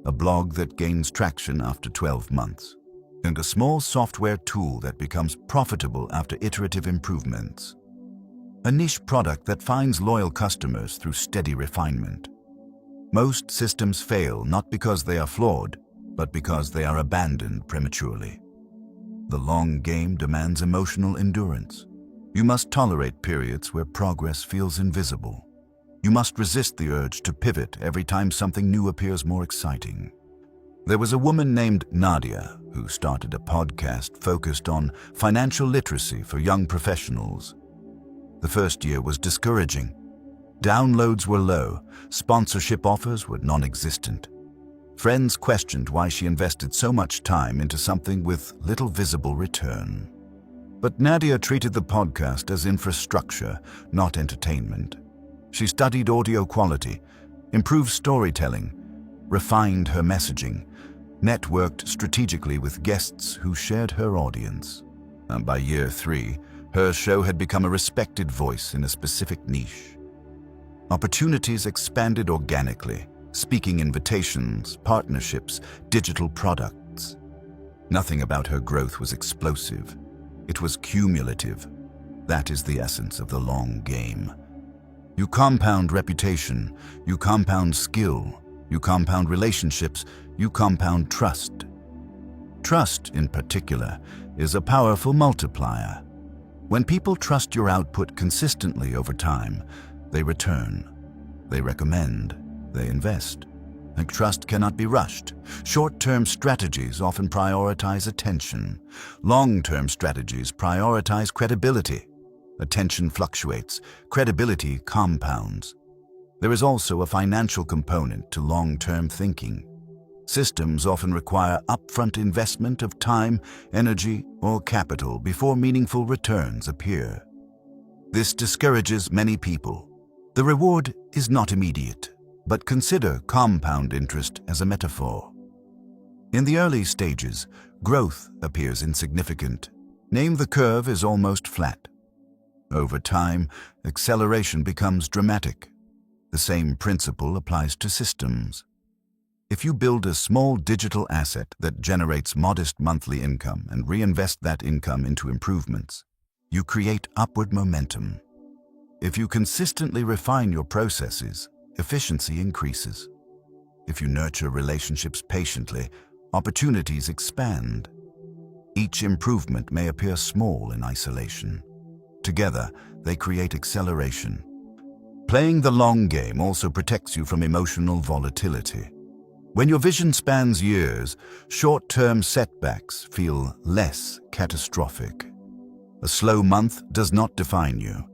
A blog that gains traction after 12 months. And a small software tool that becomes profitable after iterative improvements. A niche product that finds loyal customers through steady refinement. Most systems fail not because they are flawed, but because they are abandoned prematurely. The long game demands emotional endurance. You must tolerate periods where progress feels invisible. You must resist the urge to pivot every time something new appears more exciting. There was a woman named Nadia who started a podcast focused on financial literacy for young professionals. The first year was discouraging. Downloads were low, sponsorship offers were non-existent. Friends questioned why she invested so much time into something with little visible return. But Nadia treated the podcast as infrastructure, not entertainment. She studied audio quality, improved storytelling, refined her messaging, networked strategically with guests who shared her audience. And by year 3, her show had become a respected voice in a specific niche. Opportunities expanded organically, speaking invitations, partnerships, digital products. Nothing about her growth was explosive. It was cumulative. That is the essence of the long game. You compound reputation, you compound skill, you compound relationships, you compound trust. Trust, in particular, is a powerful multiplier. When people trust your output consistently over time, they return, they recommend, they invest. And trust cannot be rushed. Short-term strategies often prioritize attention. Long-term strategies prioritize credibility. Attention fluctuates. Credibility compounds. There is also a financial component to long-term thinking. Systems often require upfront investment of time, energy, or capital before meaningful returns appear. This discourages many people. The reward is not immediate, but consider compound interest as a metaphor. In the early stages, growth appears insignificant. Name the curve is almost flat. Over time, acceleration becomes dramatic. The same principle applies to systems. If you build a small digital asset that generates modest monthly income and reinvest that income into improvements, you create upward momentum. If you consistently refine your processes, efficiency increases. If you nurture relationships patiently, opportunities expand. Each improvement may appear small in isolation. Together, they create acceleration. Playing the long game also protects you from emotional volatility. When your vision spans years, short-term setbacks feel less catastrophic. A slow month does not define you.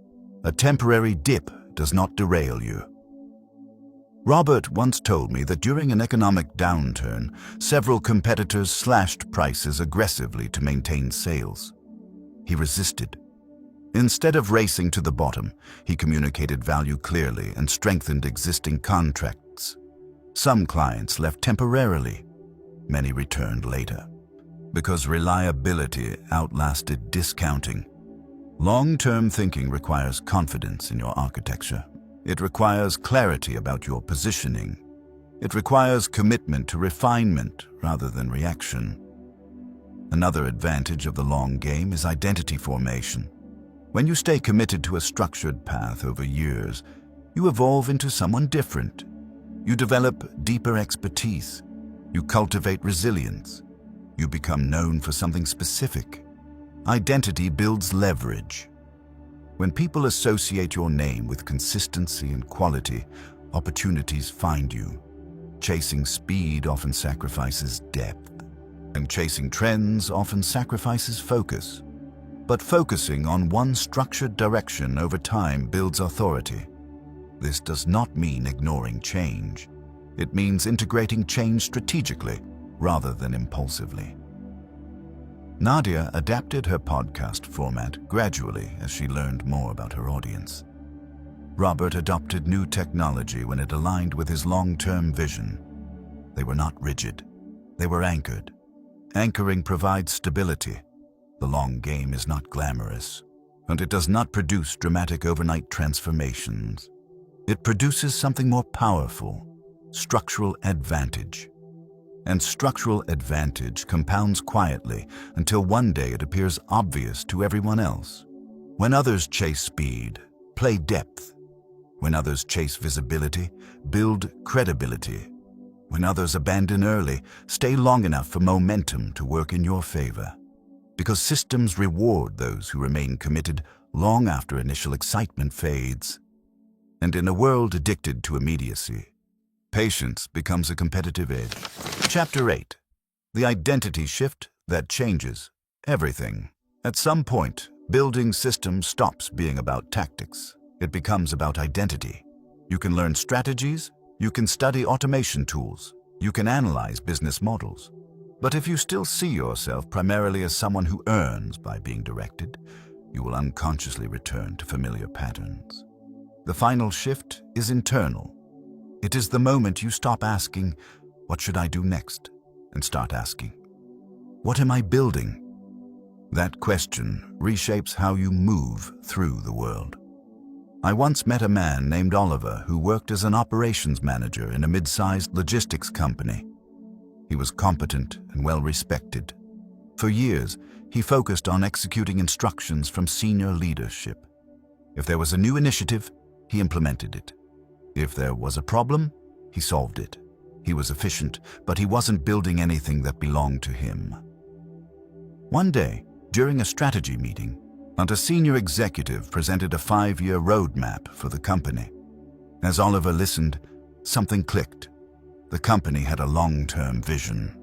A temporary dip does not derail you. Robert once told me that during an economic downturn, several competitors slashed prices aggressively to maintain sales. He resisted. Instead of racing to the bottom, he communicated value clearly and strengthened existing contracts. Some clients left temporarily. Many returned later. Because reliability outlasted discounting. Long-term thinking requires confidence in your architecture. It requires clarity about your positioning. It requires commitment to refinement rather than reaction. Another advantage of the long game is identity formation. When you stay committed to a structured path over years, you evolve into someone different. You develop deeper expertise. You cultivate resilience. You become known for something specific. Identity builds leverage. When people associate your name with consistency and quality, opportunities find you. Chasing speed often sacrifices depth, and chasing trends often sacrifices focus. But focusing on one structured direction over time builds authority. This does not mean ignoring change. It means integrating change strategically rather than impulsively. Nadia adapted her podcast format gradually as she learned more about her audience. Robert adopted new technology when it aligned with his long-term vision. They were not rigid. They were anchored. Anchoring provides stability. The long game is not glamorous, and it does not produce dramatic overnight transformations. It produces something more powerful, structural advantage. And structural advantage compounds quietly until one day it appears obvious to everyone else. When others chase speed, play depth. When others chase visibility, build credibility. When others abandon early, stay long enough for momentum to work in your favor. Because systems reward those who remain committed long after initial excitement fades. And in a world addicted to immediacy, patience becomes a competitive edge. Chapter 8. The identity shift that changes everything. At some point, building systems stops being about tactics. It becomes about identity. You can learn strategies, you can study automation tools, you can analyze business models. But if you still see yourself primarily as someone who earns by being directed, you will unconsciously return to familiar patterns. The final shift is internal. It is the moment you stop asking, "What should I do next?" and start asking, "What am I building?" That question reshapes how you move through the world. I once met a man named Oliver who worked as an operations manager in a mid-sized logistics company. He was competent and well-respected. For years, he focused on executing instructions from senior leadership. If there was a new initiative, he implemented it. If there was a problem, he solved it. He was efficient, but he wasn't building anything that belonged to him. One day, during a strategy meeting, a senior executive presented a 5-year roadmap for the company. As Oliver listened, something clicked. The company had a long-term vision.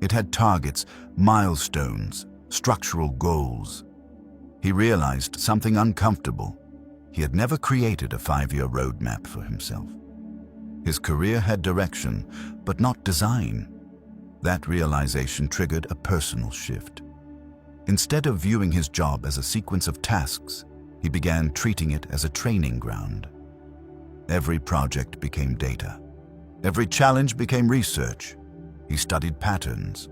It had targets, milestones, structural goals. He realized something uncomfortable. He had never created a 5-year roadmap for himself. His career had direction, but not design. That realization triggered a personal shift. Instead of viewing his job as a sequence of tasks, he began treating it as a training ground. Every project became data. Every challenge became research. He studied patterns,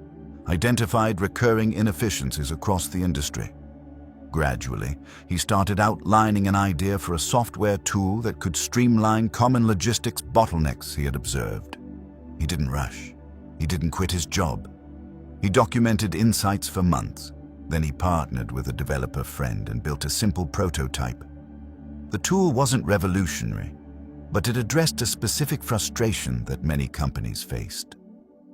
identified recurring inefficiencies across the industry. Gradually, he started outlining an idea for a software tool that could streamline common logistics bottlenecks he had observed. He didn't rush. He didn't quit his job. He documented insights for months. Then he partnered with a developer friend and built a simple prototype. The tool wasn't revolutionary, but it addressed a specific frustration that many companies faced.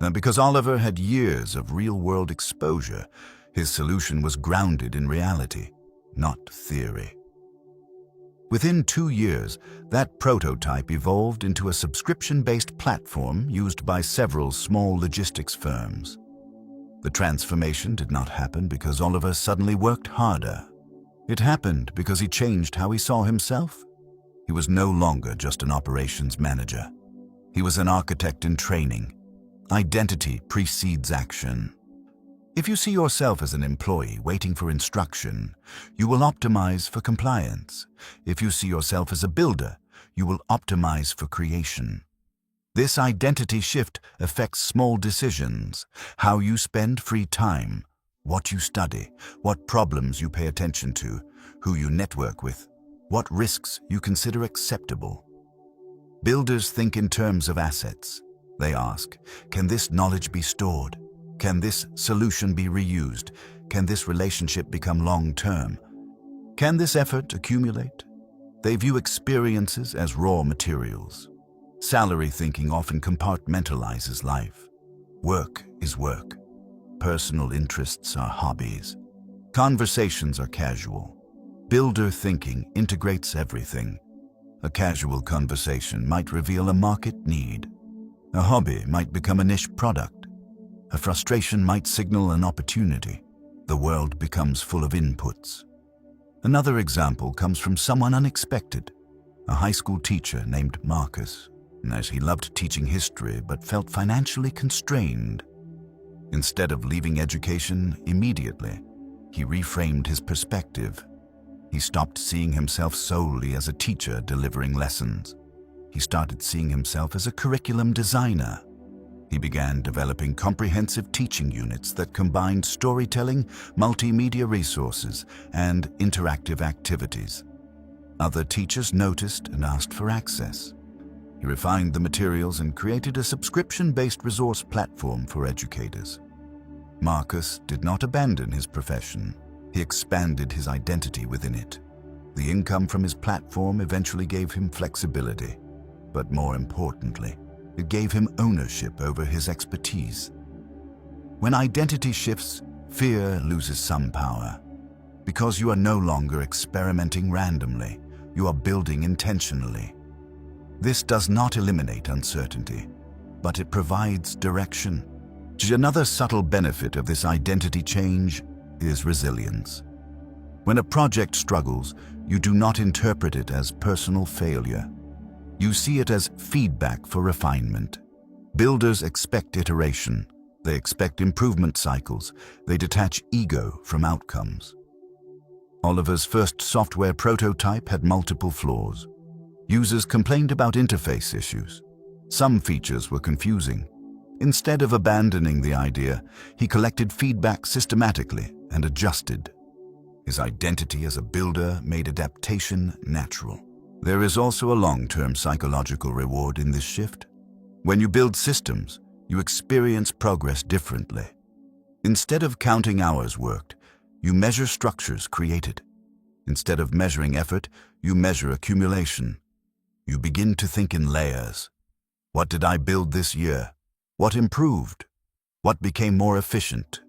And because Oliver had years of real-world exposure, his solution was grounded in reality, not theory. Within 2 years, that prototype evolved into a subscription-based platform used by several small logistics firms. The transformation did not happen because Oliver suddenly worked harder. It happened because he changed how he saw himself. He was no longer just an operations manager. He was an architect in training. Identity precedes action. If you see yourself as an employee waiting for instruction, you will optimize for compliance. If you see yourself as a builder, you will optimize for creation. This identity shift affects small decisions: how you spend free time, what you study, what problems you pay attention to, who you network with, what risks you consider acceptable. Builders think in terms of assets. They ask, can this knowledge be stored? Can this solution be reused? Can this relationship become long-term? Can this effort accumulate? They view experiences as raw materials. Salary thinking often compartmentalizes life. Work is work. Personal interests are hobbies. Conversations are casual. Builder thinking integrates everything. A casual conversation might reveal a market need. A hobby might become a niche product. A frustration might signal an opportunity. The world becomes full of inputs. Another example comes from someone unexpected, a high school teacher named Marcus, as he loved teaching history but felt financially constrained. Instead of leaving education immediately, he reframed his perspective. He stopped seeing himself solely as a teacher delivering lessons. He started seeing himself as a curriculum designer. He began developing comprehensive teaching units that combined storytelling, multimedia resources, and interactive activities. Other teachers noticed and asked for access. He refined the materials and created a subscription-based resource platform for educators. Marcus did not abandon his profession. He expanded his identity within it. The income from his platform eventually gave him flexibility, but more importantly, it gave him ownership over his expertise. When identity shifts, fear loses some power. Because you are no longer experimenting randomly, you are building intentionally. This does not eliminate uncertainty, but it provides direction. Another subtle benefit of this identity change is resilience. When a project struggles, you do not interpret it as personal failure. You see it as feedback for refinement. Builders expect iteration. They expect improvement cycles. They detach ego from outcomes. Oliver's first software prototype had multiple flaws. Users complained about interface issues. Some features were confusing. Instead of abandoning the idea, he collected feedback systematically and adjusted. His identity as a builder made adaptation natural. There is also a long-term psychological reward in this shift. When you build systems, you experience progress differently. Instead of counting hours worked, you measure structures created. Instead of measuring effort, you measure accumulation. You begin to think in layers. What did I build this year? What improved? What became more efficient?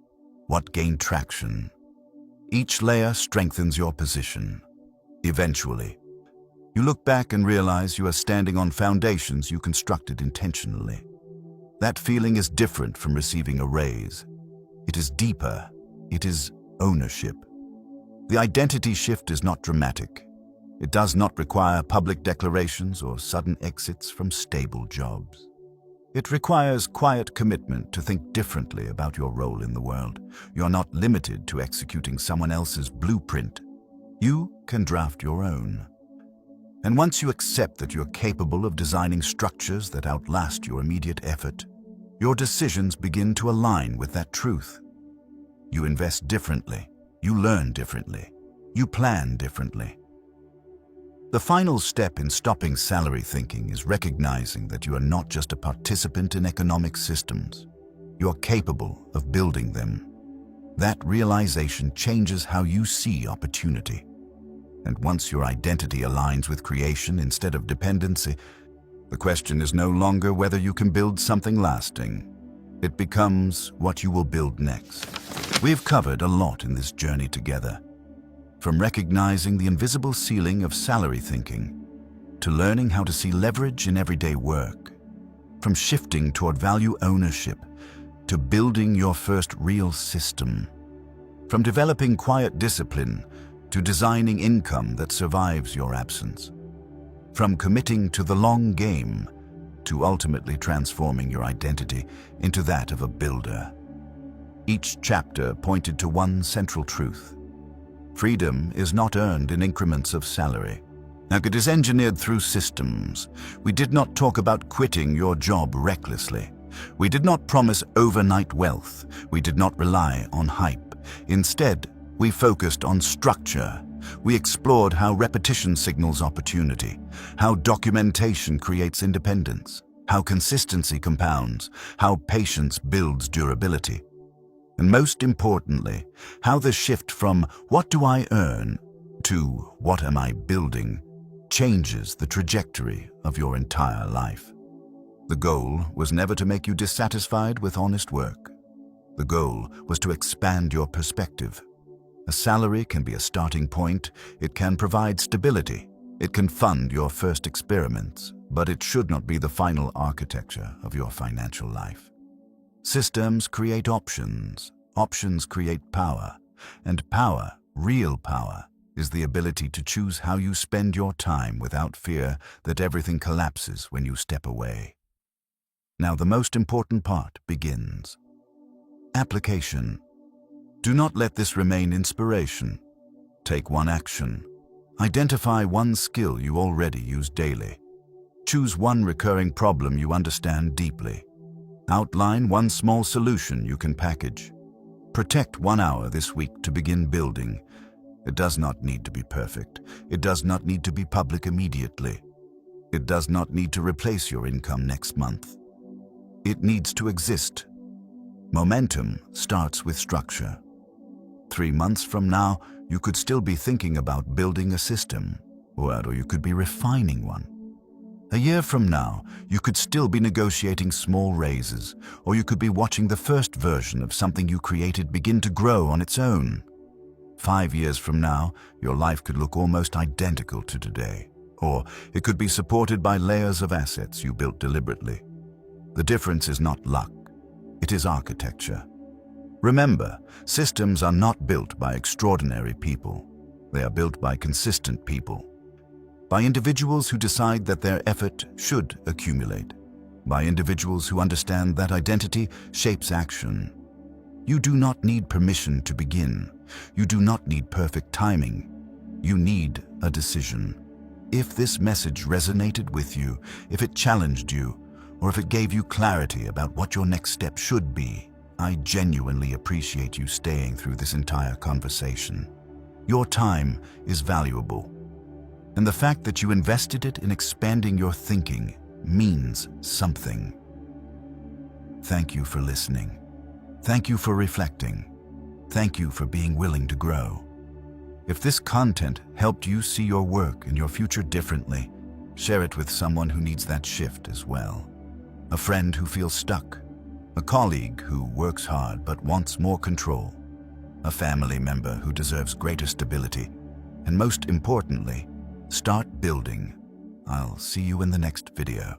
What gained traction? Each layer strengthens your position. Eventually, you look back and realize you are standing on foundations you constructed intentionally. That feeling is different from receiving a raise. It is deeper. It is ownership. The identity shift is not dramatic. It does not require public declarations or sudden exits from stable jobs. It requires quiet commitment to think differently about your role in the world. You are not limited to executing someone else's blueprint. You can draft your own. And once you accept that you're capable of designing structures that outlast your immediate effort, your decisions begin to align with that truth. You invest differently. You learn differently. You plan differently. The final step in stopping salary thinking is recognizing that you are not just a participant in economic systems. You are capable of building them. That realization changes how you see opportunity. And once your identity aligns with creation instead of dependency, the question is no longer whether you can build something lasting. It becomes what you will build next. We've covered a lot in this journey together. From recognizing the invisible ceiling of salary thinking, to learning how to see leverage in everyday work, from shifting toward value ownership, to building your first real system, from developing quiet discipline, to designing income that survives your absence, from committing to the long game, to ultimately transforming your identity into that of a builder. Each chapter pointed to one central truth. Freedom is not earned in increments of salary. Now, it is engineered through systems. We did not talk about quitting your job recklessly. We did not promise overnight wealth. We did not rely on hype. Instead, we focused on structure. We explored how repetition signals opportunity, how documentation creates independence, how consistency compounds, how patience builds durability. And most importantly, how the shift from "what do I earn" to "What am I building?" changes the trajectory of your entire life. The goal was never to make you dissatisfied with honest work. The goal was to expand your perspective. A salary can be a starting point, it can provide stability, it can fund your first experiments, but it should not be the final architecture of your financial life. Systems create options, options create power, and power, real power, is the ability to choose how you spend your time without fear that everything collapses when you step away. Now the most important part begins. Application. Do not let this remain inspiration. Take one action. Identify one skill you already use daily. Choose one recurring problem you understand deeply. Outline one small solution you can package. Protect 1 hour this week to begin building. It does not need to be perfect. It does not need to be public immediately. It does not need to replace your income next month. It needs to exist. Momentum starts with structure. 3 months from now, you could still be thinking about building a system, or you could be refining one. A year from now, you could still be negotiating small raises, or you could be watching the first version of something you created begin to grow on its own. 5 years from now, your life could look almost identical to today, or it could be supported by layers of assets you built deliberately. The difference is not luck, it is architecture. Remember, systems are not built by extraordinary people. They are built by consistent people. By individuals who decide that their effort should accumulate. By individuals who understand that identity shapes action. You do not need permission to begin. You do not need perfect timing. You need a decision. If this message resonated with you, if it challenged you, or if it gave you clarity about what your next step should be, I genuinely appreciate you staying through this entire conversation. Your time is valuable, and the fact that you invested it in expanding your thinking means something. Thank you for listening. Thank you for reflecting. Thank you for being willing to grow. If this content helped you see your work and your future differently, share it with someone who needs that shift as well. A friend who feels stuck. A colleague who works hard but wants more control. A family member who deserves greater stability. And most importantly, start building. I'll see you in the next video.